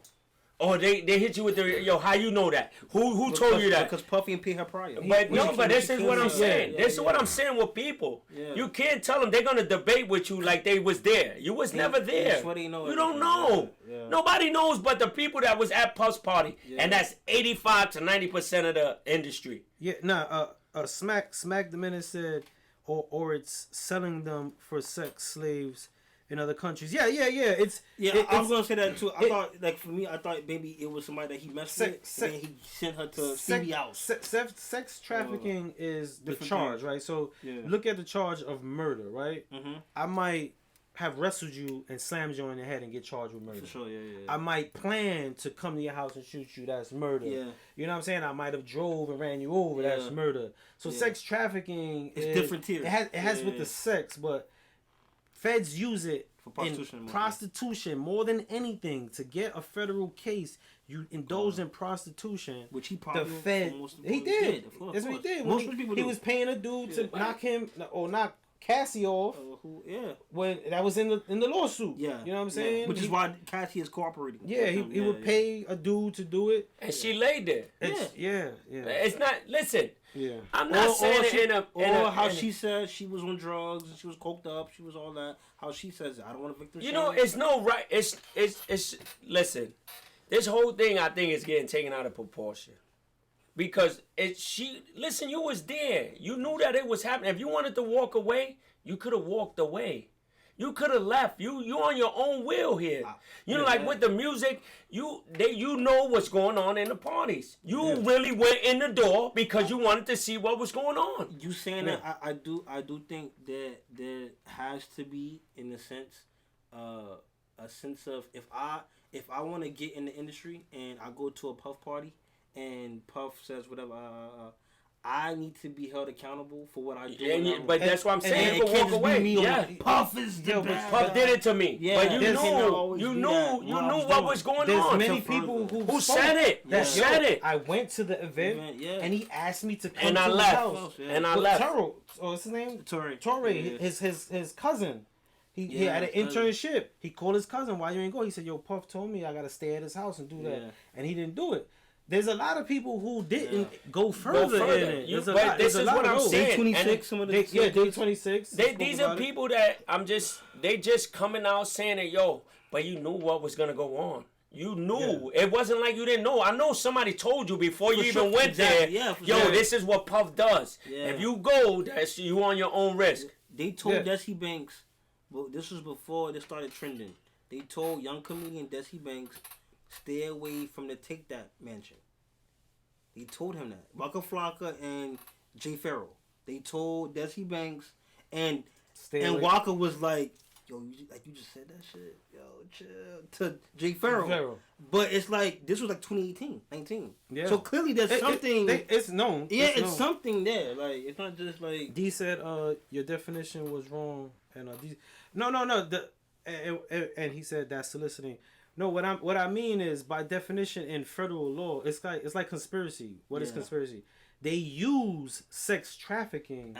Or they hit you with the how you know that? Who told you that? Because Puffy and paid her prior. But this is what I'm saying. This is what I'm saying with people. Yeah. You can't tell them they're gonna debate with you like they was there. You was never there. You don't know. Yeah. Nobody knows but the people that was at Puff's party, and that's 85 to 90% of the industry. Yeah, Smack the Menace said, or it's selling them for sex slaves in other countries. Yeah. I was gonna say that too. I thought, like for me, I thought maybe it was somebody that he messed with, and he sent her to Stevie House. Sex trafficking is the charge, right? So look at the charge of murder, right? Mm-hmm. I might have wrestled you and slammed you in the head and get charged with murder. For sure, yeah. I might plan to come to your house and shoot you. That's murder. Yeah. You know what I'm saying? I might have drove and ran you over. Yeah. That's murder. So sex trafficking is different tiers. It has with the sex, but feds use it for prostitution. Prostitution more than anything. To get a federal case, you indulge in prostitution. Which he probably he did. That's what he did. Most people do. He was paying a dude to knock him or knock Cassie off. When that was in the lawsuit. Yeah. You know what I'm saying? Which is why Cassie is cooperating. Yeah, he would pay a dude to do it. And she laid there. Yeah. It's not, listen. Yeah. I'm not saying how she says she was on drugs and she was coked up, she was all that. How she says, I don't want to victim. You know, it's no right. It's listen. This whole thing, I think, is getting taken out of proportion. Because listen, you was there. You knew that it was happening. If you wanted to walk away, you could have walked away. You could have left. You on your own will here. Like with the music, you know what's going on in the parties. You really went in the door because you wanted to see what was going on. You saying that I do think that there has to be, in a sense, a sense of if I want to get in the industry and I go to a Puff party and Puff says whatever. I need to be held accountable for what I do. But that's what I'm saying. You can walk away. Yeah. Puff is the best. Puff did it to me. Yeah. But you knew what was going on. There's many people who said it. Who said it. I went to the event and he asked me to come and to I his left. house. And I left. What's his name? Torre. Yeah. His cousin. He had an internship. He called his cousin. Why you ain't go? He said, "Yo, Puff told me I gotta stay at his house and do that," and he didn't do it. There's a lot of people who didn't go further in it. But this is what I'm saying. Day 26, some of the day 26. These are people that they just coming out saying that, yo, but you knew what was gonna go on. You knew. It wasn't like you didn't know. I know somebody told you before you even went there. Yeah, yo, this is what Puff does. Yeah. If you go, that's you on your own risk. They told Desi Banks, well, this was before they started trending. They told young comedian Desi Banks, stay away from the Take That mansion. They told him that. Waka Flocka and Jay Farrell. They told Desi Banks, and Waka was like, yo, you just said that shit? Yo, chill. To Jay Farrell. But it's like, this was like 2018, 19. Yeah. So clearly there's something. It's known. Yeah, it's something there. Like, it's not just like. D said, your definition was wrong. And D, no. And he said that's soliciting. No, what I mean is, by definition in federal law, it's like conspiracy. What is conspiracy? They use sex trafficking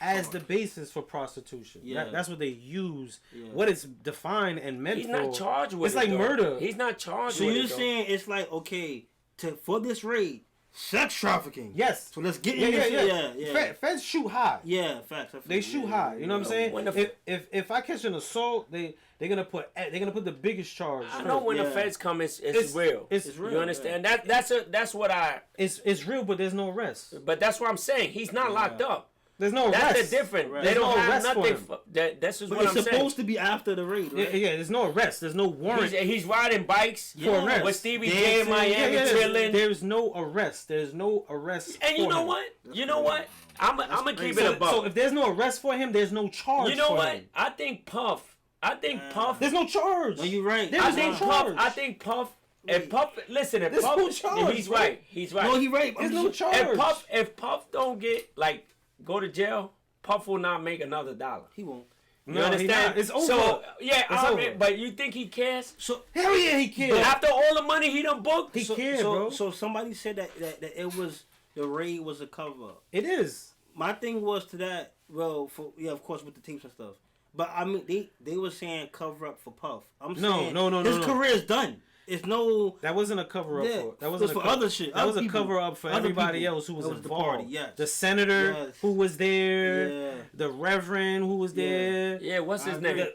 as the basis for prostitution. Yeah. That's what they use. Yeah. What it's defined and meant for. He's not charged with it. It's like murder. He's not charged with it. So you're saying it's like, okay, for this raid, sex trafficking. Yes. So let's get in this. Yeah. Feds shoot high. Yeah, facts. They shoot high. You know what I'm saying? If I catch an assault, they're gonna put the biggest charge. I know when the feds come, it's real. It's real. You understand? That's what I. It's real, but there's no arrest. But that's what I'm saying. He's not locked up. There's no arrest. That's the difference. Right. They don't have nothing. This is what I'm saying. It's supposed to be after the raid, right? Yeah, there's no arrest. There's no warrant. He's riding bikes for arrest. With Stevie J in Miami chilling. There's no arrest. There's no arrest. And you know what? You know what? I'm gonna keep it above. So if there's no arrest for him, there's no charge. You know for what? him. I think Puff. There's no charge. No, you're right. There's no charge. I think Puff. If Puff, listen, if Puff, no charge, he's right. He's right. No, he's right. There's no charge. If Puff don't go to jail, Puff will not make another dollar. He won't. You understand? It's over. So over. But you think he cares? So hell yeah, he cares. But after all the money he done booked, he cares, bro. So somebody said that it was the raid was a cover up. It is. My thing was to that. Well, of course with the tapes and stuff. But I mean, they were saying cover up for Puff. I'm saying no. His career is done. It's no. That wasn't a cover up for. That wasn't for other shit. That was a cover up for everybody else who was involved. The party, yes. The senator who was there. The reverend who was there. Yeah, what's his name?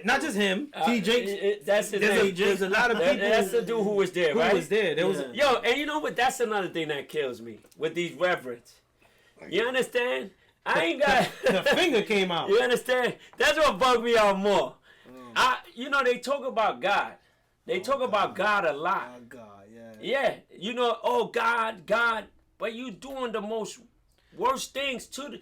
Not just him. TJ. That's his name. There's a lot of people. That's the dude who was there, right? Who was there? There was. Yo, and you know what? That's another thing that kills me with these reverends. You understand? I ain't got the finger came out. You understand? That's what bugged me out more. They talk about God. They talk about God a lot. Oh God, yeah. God, but you doing the most worst things to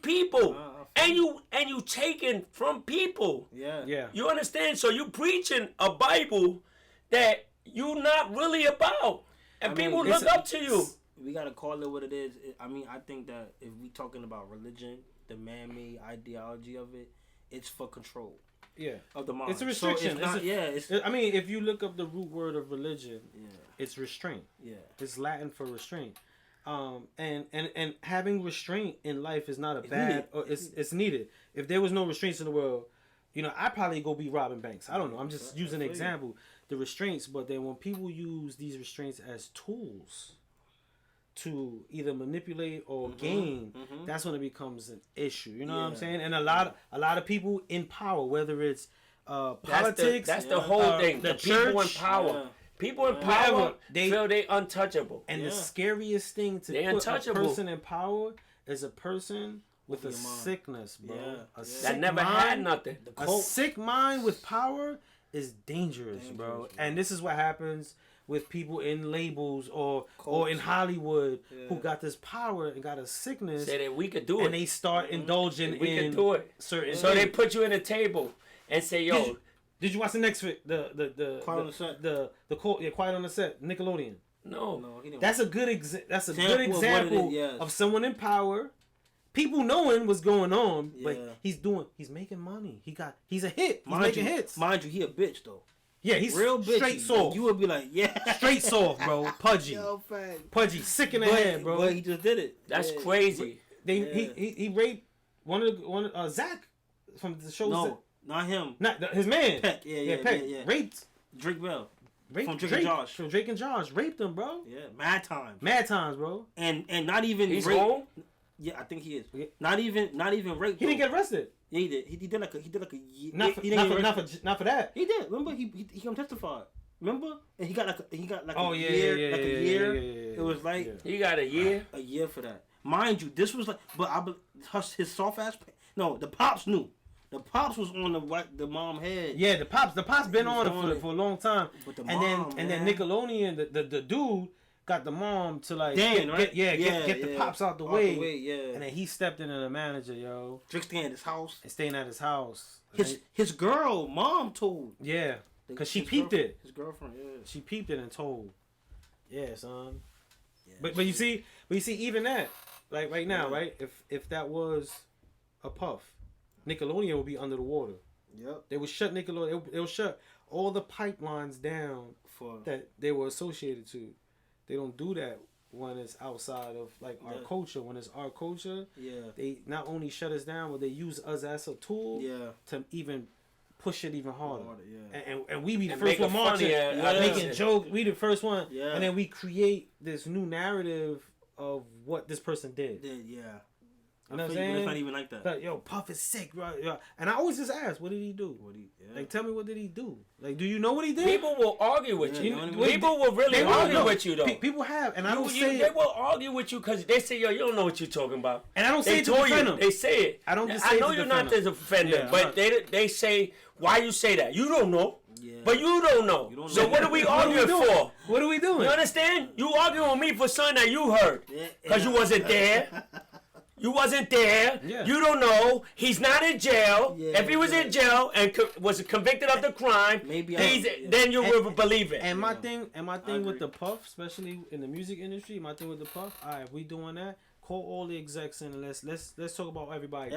people, and you taking from people. Yeah. You understand? So you preaching a Bible that you not really about, and people look up to you. We gotta call it what it is. I think that if we talking about religion, the man-made ideology of it, it's for control. Yeah, of the mind. It's a restriction. So if you look up the root word of religion, it's restraint. Yeah, it's Latin for restraint. And having restraint in life is not bad, or it's needed. If there was no restraints in the world, I'd probably go be robbing banks. I don't know. I'm just using an example. The restraints, but then when people use these restraints as tools to either manipulate or gain, that's when it becomes an issue. You know what I'm saying? And a lot of people in power, whether it's politics, that's the whole thing. The church, people in power. People in power feel they untouchable. And the scariest thing to put a person in power is a person with a sickness, bro. Yeah. That never had nothing. A sick mind with power is dangerous, bro. And this is what happens with people in labels or in Hollywood who got this power and got a sickness. Say that we could do it. And they start indulging in could do it. Certain so they put you in a table and say, yo. Did you watch the next the Quiet on the Set? The Quiet on the Set, Nickelodeon. No, he didn't. That's a good example of someone in power. People knowing what's going on, but he's making money. He's a hit. He's making hits. Mind you, he a bitch though. Yeah, he's real bitchy. Straight soft. You would be like, straight soft, bro. Pudgy. Yo, Pudgy, sick in the head, bro. But he just did it. That's crazy. He raped one of Zach from the show. No, not him. Not his man. Peck. Yeah. Raped Drake Bell. From Drake and Josh. From Drake and Josh. Raped him, bro. Yeah, mad times, bro. And not even he's home. Yeah, I think he is. Not even rape. He didn't get arrested. Yeah, he did. He did like a year. Not for that. He did. Remember, he come testify. Remember, and he got like a year. It was like he got a year. A year for that. Mind you, this was like, but his soft ass. No, the pops knew. The pops was on the mom head. Yeah, the pops been on it for a long time. But then Nickelodeon, the dude got the mom to like get the pops out the way. And then he stepped in as a manager, yo. Drake staying at his house. And staying at his house. His girl, mom told. Yeah. Because she peeped it. His girlfriend, yeah. She peeped it and told. Yeah, son. Yeah, but you see even that, like right now, right? If that was a Puff, Nickelodeon would be under the water. Yep. They would shut Nickelodeon. They would shut all the pipelines down that they were associated to. They don't do that when it's outside of like our culture. When it's our culture, they not only shut us down, but they use us as a tool to even push it even harder. And we be the first one marching, making jokes. We the first one, and then we create this new narrative of what this person did. You know what I'm saying? It's not even like that. Like, yo, Puff is sick, bro. And I always just ask, what did he do? Like, tell me, what did he do? Like, do you know what he did? People will argue with you. People will really argue with you, though. People have, and I don't say They will argue with you because they say, yo, you don't know what you're talking about. And I don't say it to defend them. They say it. I don't just say it to defend them. I know you're not to defend them, but they say, why you say that? You don't know. Yeah. But you don't know. So what are we arguing for? What are we doing? You understand? You arguing with me for something that you heard because you wasn't there. You wasn't there. Yeah. You don't know. He's not in jail. Yeah, if he was in jail and was convicted of the crime, then you will believe it. And my thing with the Puff, especially in the music industry, my thing with the Puff, all right, if we doing that, call all the execs in and let's talk about everybody.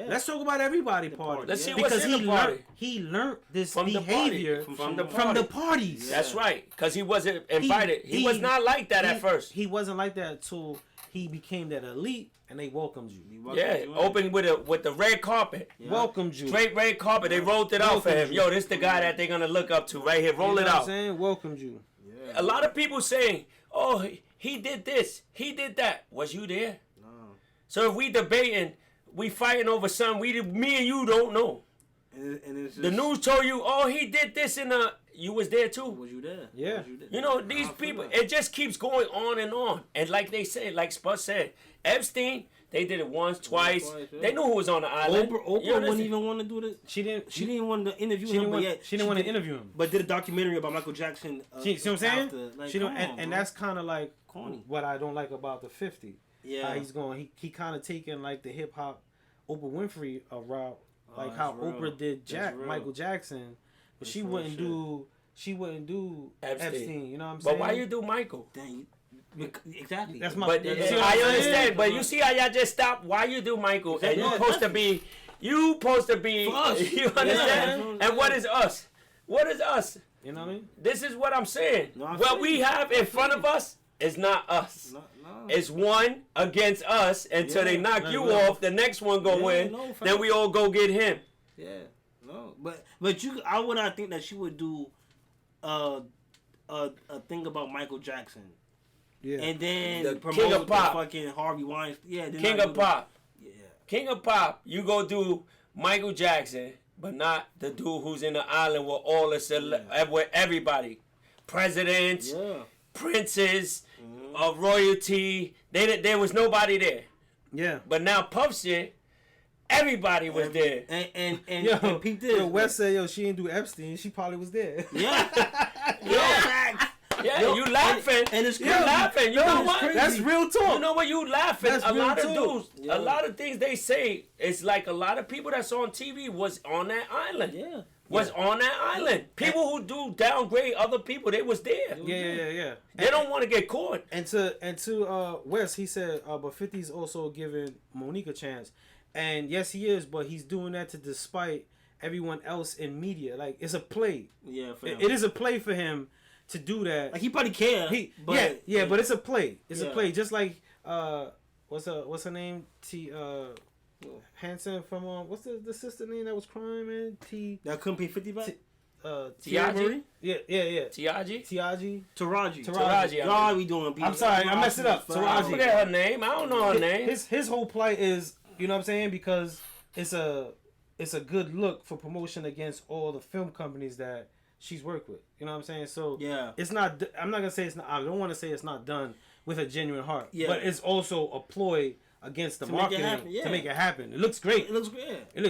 Let's talk about everybody party. Let's see what's in the party. He learned this behavior from the parties. That's right, because he wasn't invited. He was not like that at first. He wasn't like that until he became that elite. And they welcomed you. Opened with the red carpet. Yeah. Welcomed you. Straight red carpet. They rolled it out for him. Yo, this the guy that they're gonna look up to right here. Roll it out. What I'm saying? Welcomed you. Yeah. A lot of people saying, "Oh, he did this. He did that." Was you there? No. So if we debating, we fighting over something me and you don't know. And it's just, the news told you, "Oh, he did this," you was there too. Was you there? Yeah. You know, these people, it just keeps going on and on. And like they said, like Spud said, Epstein, they did it once, twice. They knew who was on the island. Oprah wouldn't even want to do this. She didn't want to interview him. She didn't want to interview him. But did a documentary about Michael Jackson. See what I'm saying? And that's kind of like corny. What I don't like about the 50. Yeah. He's going. He kind of taking like the hip hop Oprah Winfrey route, like how Oprah did Michael Jackson. But she wouldn't do Epstein. You know what I'm saying? But why you do Michael? Exactly. That's my. But I understand. But you see how y'all just stopped? Why you do Michael? And you supposed to be. You understand? Yeah. And what is us? What is us? You know what I mean? This is what I'm saying. What we have in front of us is not us. No. It's one against us until they knock you off. The next one go win. Then we all go get him. Yeah. No, but I would not think that she would do a thing about Michael Jackson. Yeah. And then the King of Pop, fucking Harvey Weinstein. Yeah, King of Pop. Yeah. King of Pop. You go do Michael Jackson, but not the dude who's in the island with all the with everybody. presidents, princes, royalty. There was nobody there. Yeah. But now Puff shit, everybody was there. And peep this. Wes said, she didn't do Epstein. She probably was there. Yeah. Yeah, you laughing. And it's crazy. You laughing. You know what? That's real talk. You know what? You laughing. That's a lot real of talk. dudes, a lot of things they say, it's like a lot of people that's on TV was on that island. Yeah. Was on that island. People who do downgrade other people, they was there. Yeah. They don't want to get caught. And to Wes, he said, but 50's also giving Monique a chance. And yes, he is, but he's doing that to despite everyone else in media. Like, it's a play. Yeah, for him. It is a play for him to do that. Like, he probably can. But it's a play. It's a play. Just like what's her name? Hanson from what's the sister name that was crying, man? That couldn't pay 50 back. Tiaji? Yeah. Tiaji? Taraji. God, we doing. I'm sorry, I messed it up. Taraji. I forget her name. I don't know her name. His whole plight is, you know what I'm saying, because it's a good look for promotion against all the film companies that she's worked with. You know what I'm saying? So it's not. I'm not gonna say it's not. I don't want to say it's not done with a genuine heart. Yeah. But it's also a ploy against the marketing to make it happen. It looks great. It looks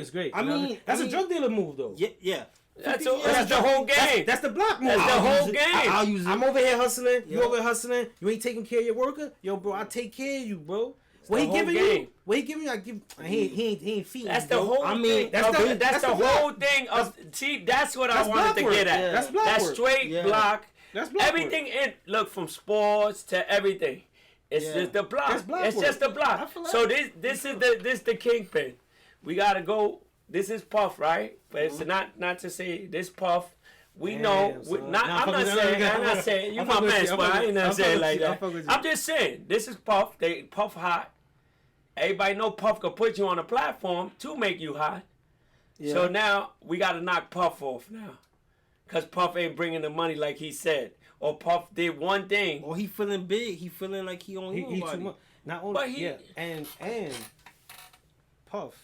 great. I mean, that's a drug dealer move, though. Yeah. That's the whole game. That's the block move. That's the whole game. I'll use it. I'm over here hustling. You over here hustling. You ain't taking care of your worker. Yo, bro, I take care of you, bro. What he giving you? What he giving you? I give. He ain't feeding. That's the whole. I mean, that's the whole thing of. See, that's what I wanted to get at. That's block. That's straight block. That's block. Everything look from sports to everything. It's just the block. It's just the block. So this is the kingpin. We gotta go. This is Puff, right? But it's not to say this Puff. We know. I'm not saying. You my man, but I ain't not saying like that. I'm just saying. This is Puff. They Puff hot. Everybody know Puff could put you on a platform to make you hot. Yeah. So now we got to knock Puff off now. Because Puff ain't bringing the money like he said. Or Puff did one thing. Or he feeling big. He feeling like he on nobody. Not only, and Puff,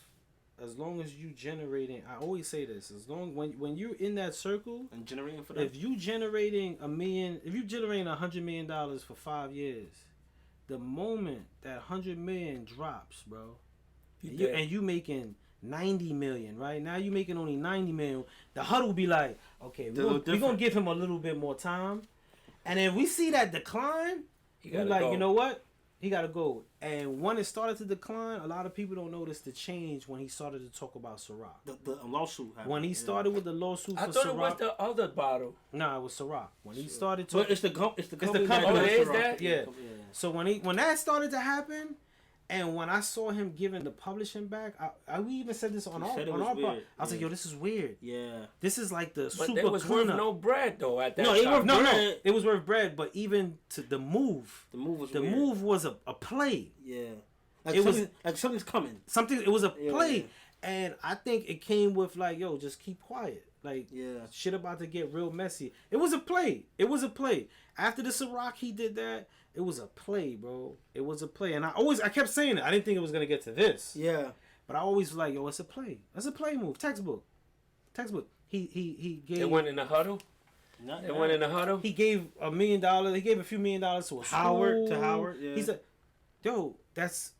as long as you generating, I always say this, as long when you're in that circle and generating for that. If you generating $100 million for 5 years, the moment that $100 million drops, bro, and you making 90 million, right? Now you making only 90 million. The HUD will be like, okay, we're gonna give him a little bit more time, and if we see that decline, we're like, you know what? He gotta go. And when it started to decline, a lot of people don't notice the change when he started to talk about Ciroc. The lawsuit happened. When he started with the lawsuit for Ciroc. I thought it was the other bottle. Nah, it was Ciroc. When he started to... But it's the company. Oh, it is that? Yeah. So when that started to happen, and when I saw him giving the publishing back, we even said this on our part. I was like, yo, this is weird. Yeah. This is like the but super it was worth no bread, though, at that time. It was worth bread, but even to the move. The move was the weird. move was a play. Yeah. Like something's coming. It was a play. Yeah. And I think it came with like, yo, just keep quiet. Like, shit about to get real messy. It was a play. After the Ciroc, he did that. It was a play, bro. It was a play. And I kept saying it. I didn't think it was going to get to this. Yeah. But I always was like, yo, it's a play. It's a play move. Textbook. He gave... It went in the huddle? Went in the huddle? He gave $1 million. He gave a few $1 million to a school. Howard, yeah. He said, yo, that's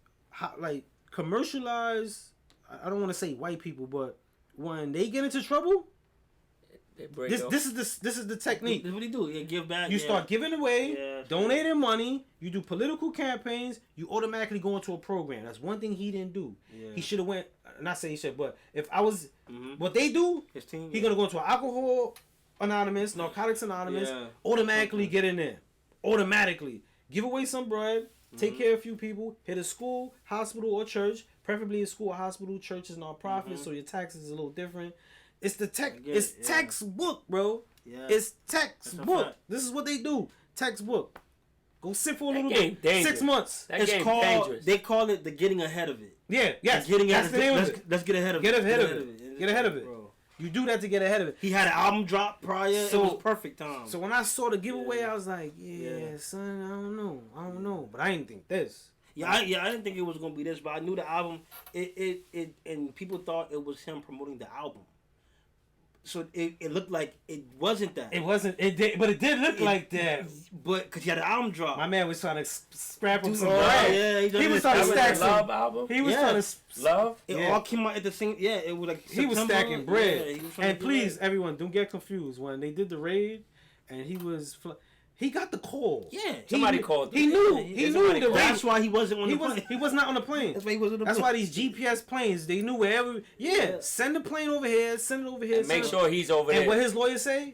like commercialized. I don't want to say white people, but when they get into trouble, this is the technique. This is what he do. Yeah, give back. You start giving away, donating money. You do political campaigns. You automatically go into a program. That's one thing he didn't do. Yeah. He should have went. Not saying he should, but if I was what they do, his team, he's gonna go into Alcohol Anonymous, Narcotics Anonymous. Automatically get in there. Automatically give away some bread. Take care of a few people. Hit a school, hospital, or church. Preferably a school or hospital. Church is non-profit, so your taxes is a little different. It's the textbook, bro. Yeah. It's textbook. This is what they do. Textbook. Go sit for a little bit. Dangerous. 6 months. It's called dangerous. They call it the getting ahead of it. Yeah, yes. That's the name of it. Let's get ahead of it. Get ahead of it. Bro. You do that to get ahead of it. He had an album drop prior. So, it was perfect time. So when I saw the giveaway, I was like, son, I don't know. But I didn't think this. I didn't think it was gonna be this, but I knew the album. It and people thought it was him promoting the album. So it looked like it wasn't that. It wasn't. It did, but it did look like that. But because he had an album drop, my man was trying to scrap up some bread. Yeah, he was trying to stack some Love album. He was trying to Love. It all came out at the same. Yeah, it was like he was stacking bread. Yeah, was and please, everyone, don't get confused. When they did the raid, and he was. He got the call. Yeah, somebody called. He knew. He knew the. That's why he wasn't on the plane. He was not on the plane. That's why he wasn't on the That's plane. why these GPS planes, they knew wherever. Yeah, send the plane over here. Send it over here. And make sure he's over there. And what his lawyers say,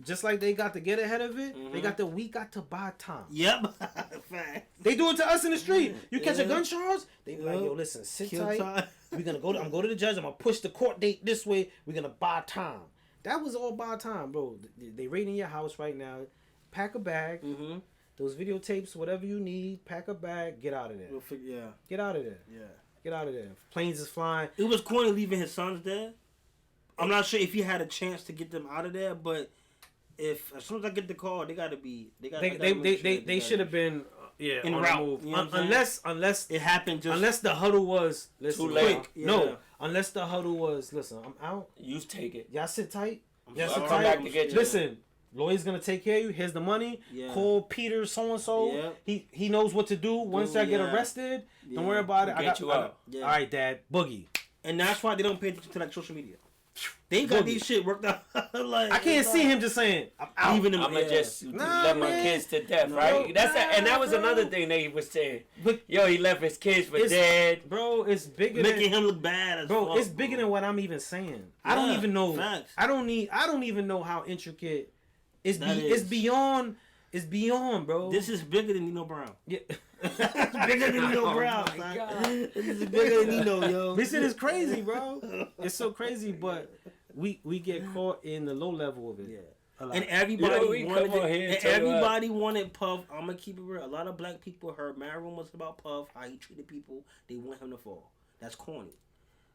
just like they got to get ahead of it, we got to buy time. Yep. They do it to us in the street. You catch a gun charge, they be like, yo, listen, sit tight. We're gonna go. I'm going to the judge. I'm gonna push the court date this way. We're gonna buy time. That was all buy time, bro. They raiding your house right now. Pack a bag. Those videotapes, whatever you need, pack a bag, get out of there. Get out of there. Yeah. Get out of there. Planes is flying. It was corny leaving his sons there. I'm not sure if he had a chance to get them out of there, but if as soon as I get the call, they gotta be. They should have been en route. You know unless it happened just unless the huddle was too late. Quick. Yeah. No, unless the huddle was listen. I'm out. You take it. Y'all sit tight. Y'all sit tight. Back to get you. Listen. Lawyer's gonna take care of you. Here's the money. Yeah. Call Peter so and so. He knows what to do once I get arrested. Yeah. Don't worry about it. I got you out. All right, Dad. Boogie. And that's why they don't pay attention to like social media. They got these shit worked out. Like I can't see him just saying I'm leaving him. I'ma just let my kids to death, right? And that was another thing that he was saying. Yo, he left his kids for dead. Bro, it's bigger making him look bad. It's bigger than what I'm even saying. I don't even know. Facts. I don't even know how intricate. It's beyond, bro. This is bigger than Nino Brown. Yeah. It's bigger than Nino Brown. This is bigger than Nino, yo. This shit is crazy, bro. It's so crazy, but we get caught in the low level of it. Yeah. And everybody wanted Puff. I'm gonna keep it real. A lot of black people heard mad rumors about Puff, how he treated people. They want him to fall. That's corny.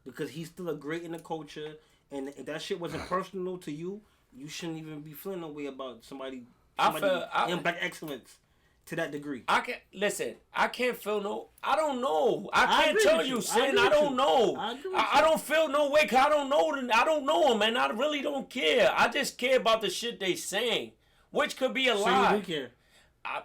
Because he's still a great in the culture, and if that shit wasn't personal to you, you shouldn't even be feeling no way about somebody in black excellence to that degree. I can't feel no. I don't know. I can't tell you, Sin. I don't know. I don't feel no way. Cause I don't know them, and I really don't care. I just care about the shit they saying, which could be a lie. You do care?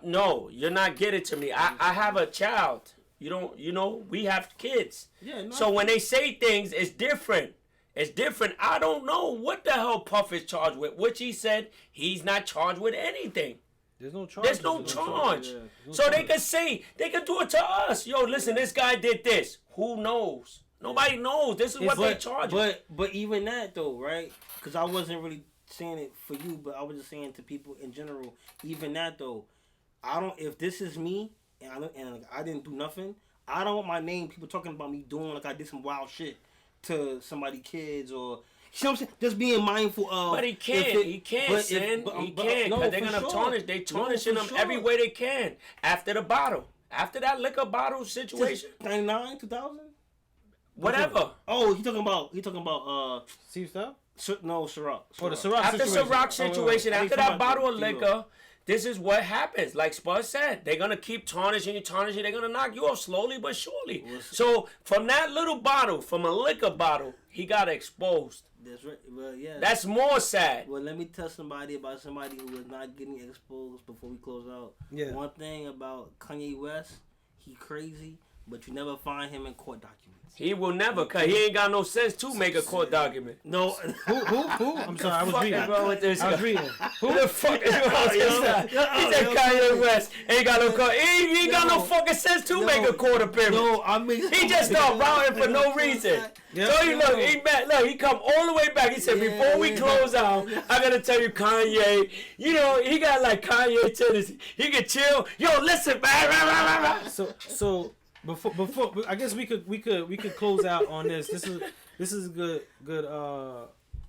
No, you're not getting to me. I have a child. You don't. You know, we have kids. Yeah. So when they say things, it's different. It's different. I don't know what the hell Puff is charged with, which he said he's not charged with anything. There's no charge. There's no charge. So they could say, they could do it to us. Yo, listen, this guy did this. Who knows? Nobody knows. This is what they charge. But even that though, right? Because I wasn't really saying it for you, but I was just saying to people in general. Even that though, I don't. If this is me and I didn't do nothing, I don't want my name. People talking about me doing like I did some wild shit to somebody kids or you know what I'm saying? Just being mindful of. But he can't. He can't, Sin. He can't. Because they're going to tarnish. They tarnishing him every way they can. After the bottle. After that liquor bottle situation. 99, 2000? Whatever. Oh, he talking about Steve Stuff? No, Ciroc. For the Ciroc after situation. Ciroc situation, after that bottle of liquor, this is what happens. Like Spud said, they're going to keep tarnishing. They're going to knock you off slowly but surely. So from that little bottle, from a liquor bottle, he got exposed. That's right. Well, yeah. That's more sad. Well, let me tell somebody about somebody who was not getting exposed before we close out. Yeah. One thing about Kanye West, he crazy, but you never find him in court documents. He will never, cause he ain't got no sense to make a court document. No. Who? I'm sorry, I was reading. Wrong with this I was reading. Who the fuck is wrong with this guy? He said Kanye West ain't got no court. He ain't got no fucking sense to make a court appearance. No, I mean he just start routing for no reason. Yeah, so he come all the way back. He said, before we close out, I gotta tell you, Kanye, you know, he got like Kanye tendency. He can chill. Yo, listen, man. So before I guess we could close out on this. This is a good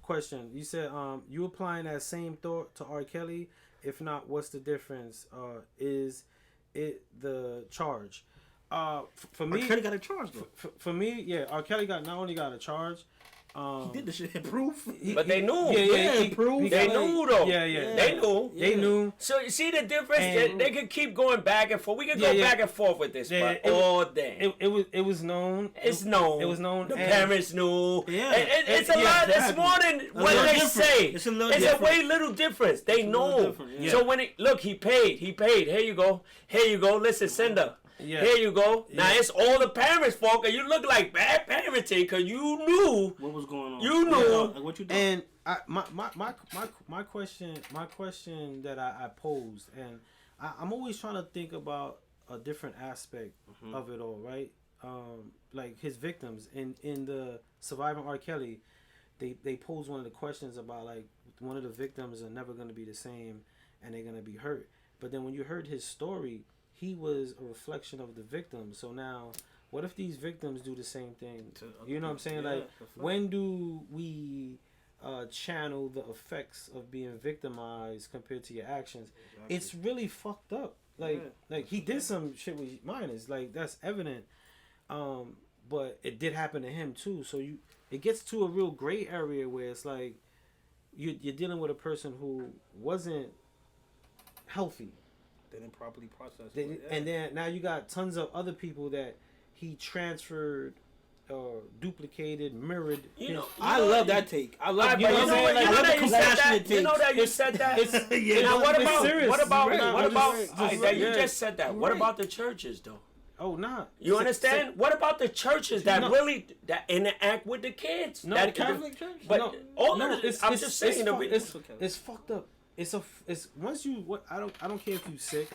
question. You said you applying that same thought to R. Kelly. If not, what's the difference? Is it the charge? For me, R. Kelly got a charge though. For me, yeah, R. Kelly not only got a charge, He did the shit. Proof. But they knew. Proof. They knew though. Yeah. They knew. They knew. So you see the difference? They could keep going back and forth. We could go back and forth with this, but all day. It was known. It's known. It was known. The parents knew. Yeah. It's a lot. It's more than what they say. It's a little It's different. a way little difference. They know. Yeah. So when he paid. Here you go. Listen, send her. Yeah. Here you go. Yeah. Now it's all the parents' fault. You look like bad parenting because you knew what was going on. You knew. Like, what you doing? And my question that I posed, and I'm always trying to think about a different aspect of it all, right? Like his victims in the Surviving R. Kelly, they posed one of the questions about like one of the victims are never going to be the same and they're going to be hurt. But then when you heard his story, he was a reflection of the victim. So now, what if these victims do the same thing? You know what I'm saying? Yeah, like, when do we channel the effects of being victimized compared to your actions? Exactly. It's really fucked up. Like he did some shit with minors. Like, that's evident. But it did happen to him too. So it gets to a real gray area where it's like you're dealing with a person who wasn't healthy. They didn't properly process it. And then now you got tons of other people that he transferred or duplicated, mirrored. I love that take. I love you know that you said that. Now what about you just said that? What about the churches though? Oh, nah. You understand? What about the churches that really interact with the kids? No, that, the Catholic church. But no, I'm just saying it's fucked up. It's once you I don't care if you sick.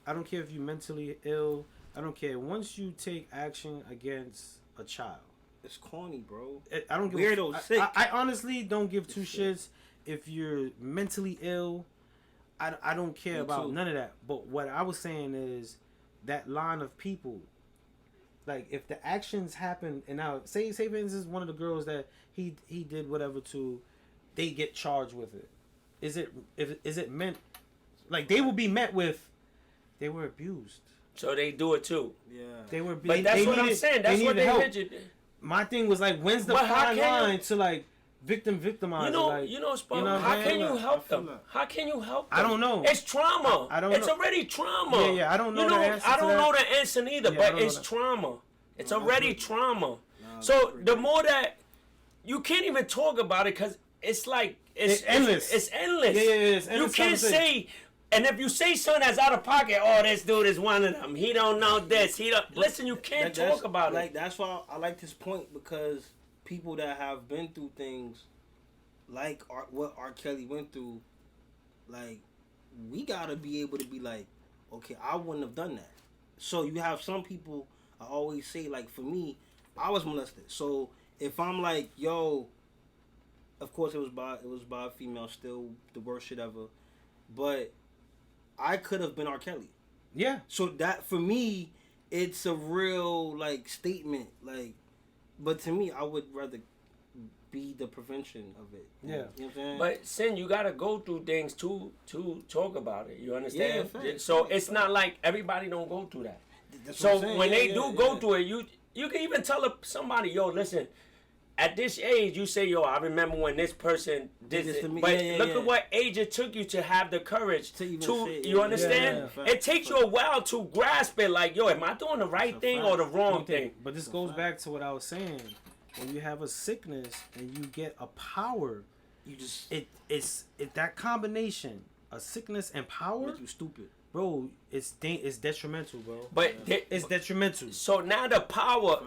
I don't care if you mentally ill. I don't care. Once you take action against a child, it's corny, bro. I don't give weirdo sick. I honestly don't give two shits if you're mentally ill. I don't care about none of that. But what I was saying is that line of people, like if the actions happen, and now say for instance one of the girls that he did whatever to, they get charged with it. Is it meant like they will be met with? They were abused. So they do it too. Yeah. They were. But that's what I'm saying. That's what they did. My thing was like, when's the fine line to like victimize? How can you help them? How can you help them? I don't know. It's trauma. It's know. already trauma. Yeah. I don't know the answer. I don't know the answer either. But it's trauma. It's already trauma. So the more that you can't even talk about it because it's like it's endless. It's endless. Yeah. It's endless. You can't say. And if you say something that's out of pocket, this dude is one of them. He don't know this. Listen. You can't talk about it. That's why I like this point, because people that have been through things like what R. Kelly went through, like we gotta be able to be like, okay, I wouldn't have done that. So you have some people. I always say, like, for me, I was molested. So if I'm like, yo, of course it was by a female, still the worst shit ever, but I could have been R. Kelly. Yeah. So that, for me, it's a real, like, statement. Like, but to me, I would rather be the prevention of it. Yeah. You know what I'm saying? But, Sin, you got to go through things to talk about it. You understand? Yeah, so it's not like everybody don't go through that. That's so what I'm when saying. they do go through it, you can even tell somebody, yo, listen, at this age, you say, yo, I remember when this person did this. But look at what age it took you to have the courage to you understand? It takes you a while to grasp it, like, yo, am I doing the right thing or the wrong thing? But this goes back to what I was saying. When you have a sickness and you get a power, it's that combination, a sickness and power. Make you stupid. Bro, it's detrimental, bro. But it's detrimental. So now the power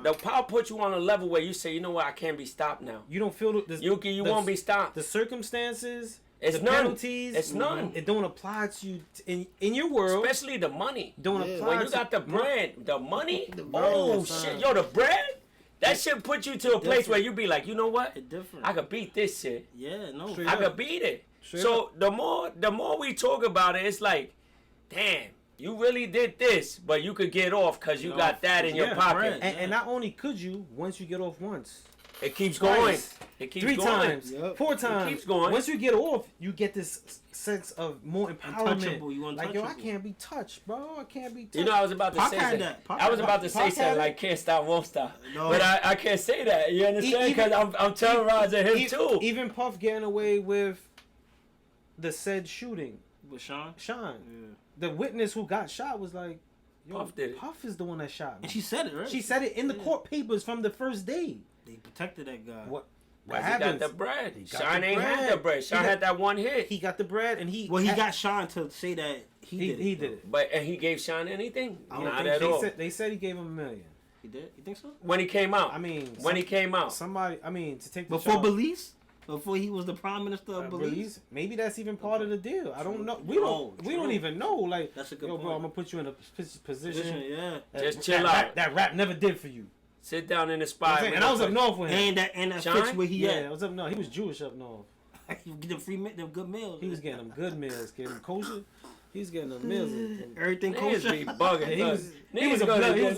puts you on a level where you say, you know what, I can't be stopped now. You don't feel you won't be stopped. The circumstances, the penalties, it's none. It don't apply to you in your world. Especially the money. Don't apply. When you got the bread, the money. Oh shit, yo, the bread. That shit put you to a place where you be like, you know what? It's different. I could beat this shit. Yeah, no. I could beat it. So the more we talk about it, it's like, damn, you really did this, but you could get off because you got that in your pocket. And not only could you, once you get off once. It keeps going. It keeps 3 going. times, 4 times. It keeps going. Once you get off, you get this sense of more empowerment. You like, yo, I can't be touched, bro. I can't be touched. You know, I was about to say that. I was about to say something like can't stop, won't stop. No. But I can't say that. You understand? Because I'm terrorizing him too. Even Puff getting away with the said shooting. With Sean? Yeah. The witness who got shot was like, yo, Puff did it. Puff is the one that shot me. And she said it, right? She said it in the court papers from the first day. They protected that guy. What happens? He got the bread. Sean ain't had the bread. Sean had that one hit. He got the bread, and he got Sean to say that he did it. But and he gave Sean anything? Not at all. They said he gave him $1 million. He did? You think so? When he came out. I mean, when he came out. Somebody. I mean, to take the before Belize. Before he was the prime minister of Belize. Maybe that's even part of the deal. I don't know. We don't even know. Like, that's a good yo, point. bro, I'm gonna put you in a position. Yeah. Just chill out. That rap never did for you. Sit down in the spot. And I was up north with him. And that fits where he at. I was up north. He was Jewish up north. He was getting them good meals. He was getting them good meals. Getting them kosher. He was getting them meals. Everything kosher. Be bugging. He was a blood. He was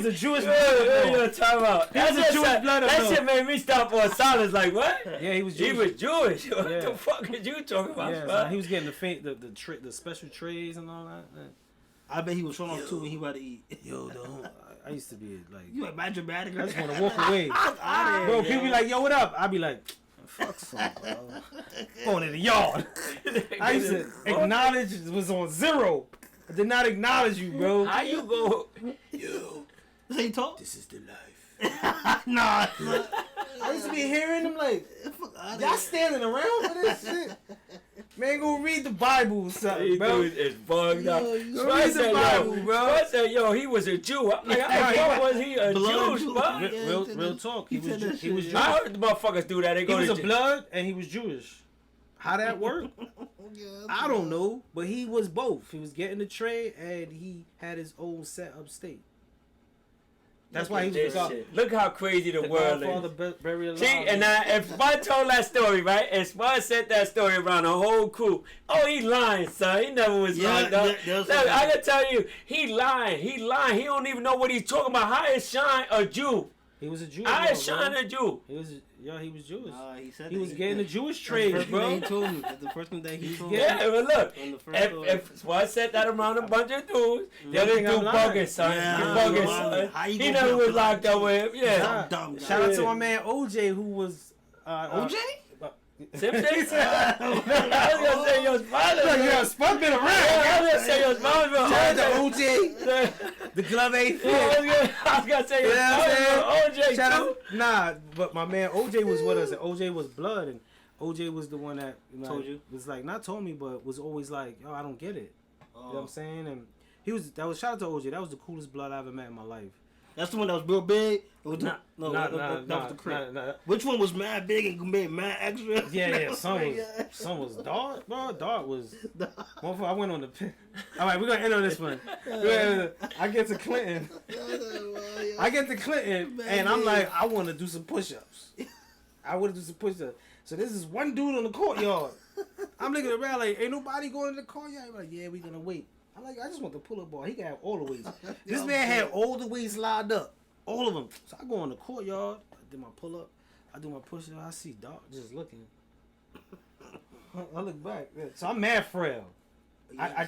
a Jewish blood. Time out. That shit made me stop for a silence. Like what? Yeah, he was Jewish. He was Jewish. What the fuck is you talking about? Yeah, he was getting the special trays and all that. I bet he was showing off too when he about to eat. Yo, I used to be like, you ain't dramatic. I just want to walk away. Bro, people be like, yo, what up? I be like, fuck some, bro. Going in the yard. I used to acknowledge it was on 0. I did not acknowledge you, bro. How you go? Yo, that's how you talk? This is the life. Nah. I used to be hearing them like, y'all standing around for this shit? Man, go read the Bible or something, bro. It's bugged up. Read the Bible, bro. I said, yo, he was a Jew. I'm like, how was he a Jew, bro? Real talk. He was Jewish. I heard the motherfuckers do that. He was a blood and he was Jewish. How that worked? I don't know. But he was both. He was getting the trade and he had his own set up state. That's why he was Look how crazy the world is. See, and now if Spud told that story, right, and Spud said that story around the whole crew, oh, he lying, son. He never was locked up. Look, I can tell you, he lying. He don't even know what he's talking about. How is Sean a Jew? He was a Jew. How is Sean a Jew? He was Jewish. He said he was getting the Jewish trade, bro. He told me. That's the first thing that he told me. Yeah, but look, if Spud said that around a bunch of dudes, the other dude bugging, son. Yeah, you bugging, son. He never was locked up with him. Yeah. Shout out to my man OJ, who was OJ? Simpson? I was gonna say your father. Yo, Spud been around. I was gonna say your father. Shout out to OJ. The glove ain't fit. I was gonna say your father. OJ too. Nah, but my man OJ was with us, and OJ was blood, and OJ was the one that told you, was like, not told me, but was always like, yo, I don't get it. You know what I'm saying? And shout out to OJ. That was the coolest blood I ever met in my life. That's the one that was real big. That was the crib. Which one was mad big and made mad extra? Yeah. Some was dark, bro. Dark was. I went on the pin. All right, we're gonna end on this one. I get to Clinton. And I'm like, I want to do some push-ups. So this is one dude in the courtyard. I'm looking around like, ain't nobody going in the courtyard. I'm like, yeah, we gonna wait. I'm like, I just want the pull-up bar. He can have all the weights. This man had all the weights lined up. All of them. So I go in the courtyard. I do my pull-up. I do my push-up. I see Doc just looking. I look back. So I'm mad frail. I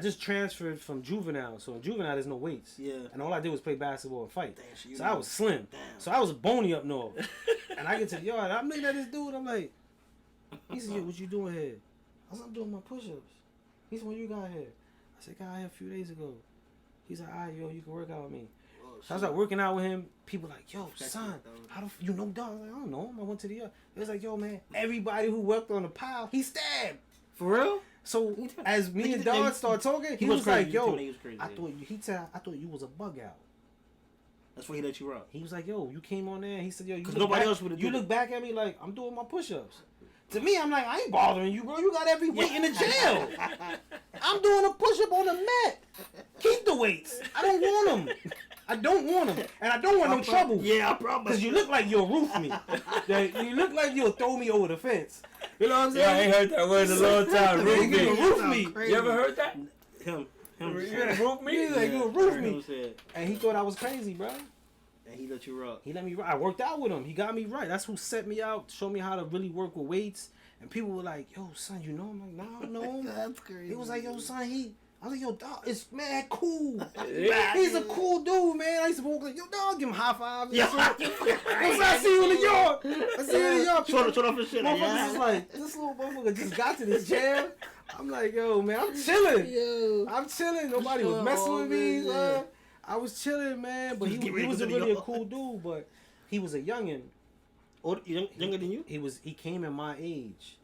just transferred from juvenile. So in juvenile, there's no weights. Yeah. And all I did was play basketball and fight. Damn, so I was slim. Damn. So I was bony up north. And I get to the yard. I'm looking at this dude. I'm like, he said, yo, what you doing here? I was like, I'm doing my push-ups. He said, when you got here? I said, got here a few days ago. He's like, all right, yo, you can work out with me. So I was like working out with him. People like, yo, son, how do you know Dog? I was like, I don't know him. I went to the yard. It was like, yo, man, everybody who worked on the pile, he stabbed. For real? So as me and Dog started talking, he was like, yo, I thought you was a bug out. That's why he let you rock. He was like, yo, you came on there. He said, yo, you look back at me like I'm doing my push-ups. To me, I'm like, I ain't bothering you, bro. You got every weight in the jail. I'm doing a push-up on the mat. Keep the weights. I don't want them. And I don't want no trouble. Yeah, I promise. Because you look like you'll roof me. You look like you'll throw me over the fence. You know what I'm saying? Yeah, I ain't heard that word in a long time. Roof me. Roof me. You ever heard that? Him. You gonna roof me? He's like, you'll roof me. And he thought I was crazy, bro. And he let you rock. He let me rock. I worked out with him. He got me right. That's who set me out, showed me how to really work with weights. And people were like, yo, son, you know him? I'm like, nah, I don't know him. That's crazy. He was like, yo, son, I was like, yo, dog, it's mad cool. He's a cool dude, man. I used to walk like, yo, dog, give him high fives. Yo, I see you in the yard. I see you in the yard. Shut off his shit. Motherfuckers is like, this little motherfucker just got to this jam. I'm like, yo, man, I'm chilling. Yo. I'm chilling. Nobody was messing with me. I was chilling, man. But he was really a cool dude, but he was a youngin'. Younger than you? He came in my age.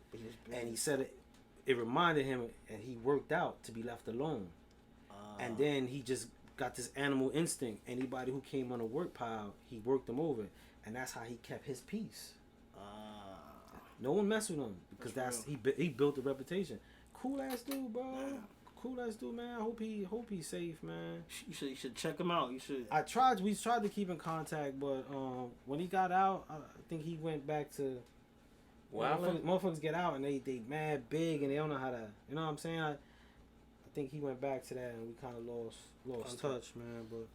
And he said it reminded him, and he worked out to be left alone. And then he just got this animal instinct. Anybody who came on a work pile, he worked them over. And that's how he kept his peace. No one messed with him because he built a reputation. Cool ass dude, bro. Cool ass dude, man. I hope he's safe, man. You should check him out. You should. We tried to keep in contact, but when he got out, I think he went back to. Motherfuckers get out and they mad big and they don't know how to. You know what I'm saying? I think he went back to that and we kind of lost touch, man. But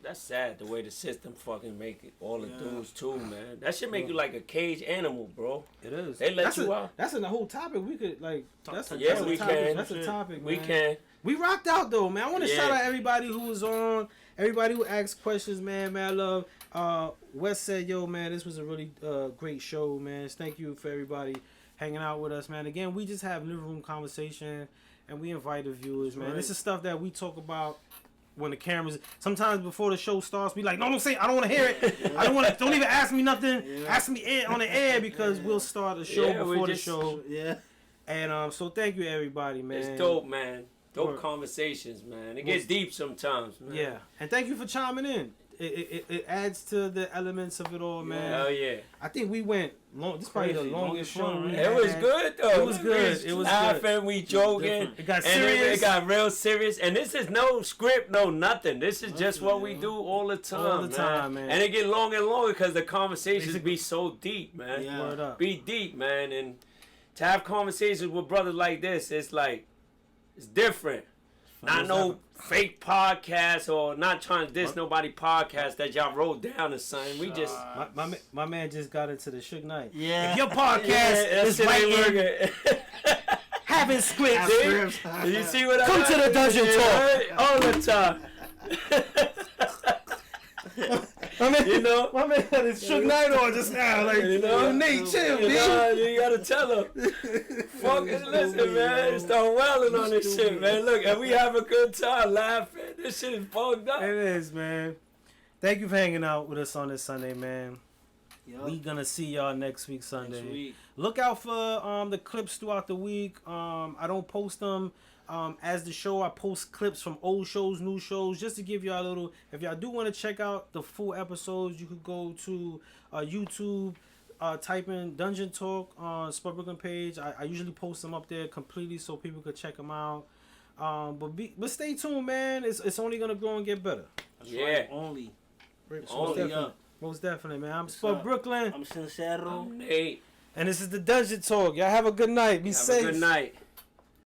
that's sad the way the system fucking make it all the dudes too, man. That should make you like a cage animal, bro. It is. They let you out. That's a whole topic. We could like. That's a we topic. can. That's a topic. We man. can. We rocked out though, man. I want to shout out everybody who was on, everybody who asked questions, man. Man, I love. Wes said, "Yo, man, this was a really great show, man. Thank you for everybody hanging out with us, man. Again, we just have living room conversation, and we invite the viewers, man. Right. This is stuff that we talk about when the cameras. Sometimes before the show starts, we like, no, don't say it. I don't want to hear it. I don't want to. Don't even ask me nothing. Ask me on the air because we'll start the show before the show. Yeah. And so thank you everybody, man. It's dope, man. Dope conversations, man. It gets deep sometimes, man. Yeah, and thank you for chiming in. It adds to the elements of it all, man. Hell yeah. I think we went long. This is probably the longest show. It was good though. It was good. It was laughing, we joking. It got serious. It got real serious. And this is no script, no nothing. This is just what we do all the time. All the time, man. And it get longer and longer because the conversations be so deep, man. Yeah. Word up. Be deep, man. And to have conversations with brothers like this, it's like it's different. Not no fake podcast or not trying to diss nobody podcast that y'all wrote down or something. We just my man just got into the Suge Knight. Yeah. If your podcast is writing, having scripts, you see what come to the dungeon talk all the time. My man had his Suge Knight on just now, like, Nate, chill, man. You gotta tell him. Fucking listen, man. Start wailing on this shit, man. Look, and we have a good time laughing. This shit is bugged up. It is, man. Thank you for hanging out with us on this Sunday, man. Yep. We gonna see y'all next week, Sunday. Next week. Look out for the clips throughout the week. I don't post them. As the show, I post clips from old shows, new shows, just to give y'all a little. If y'all do want to check out the full episodes, you could go to YouTube, type in Dungeon Talk on Spud Brooklyn page. I usually post them up there completely so people could check them out. But stay tuned, man. It's only gonna grow and get better. That's right. Only up. Most definitely, man. I'm Spud Brooklyn. I'm Sincero. I'm Nate. And this is the Dungeon Talk. Y'all have a good night. Be safe. Have a good night.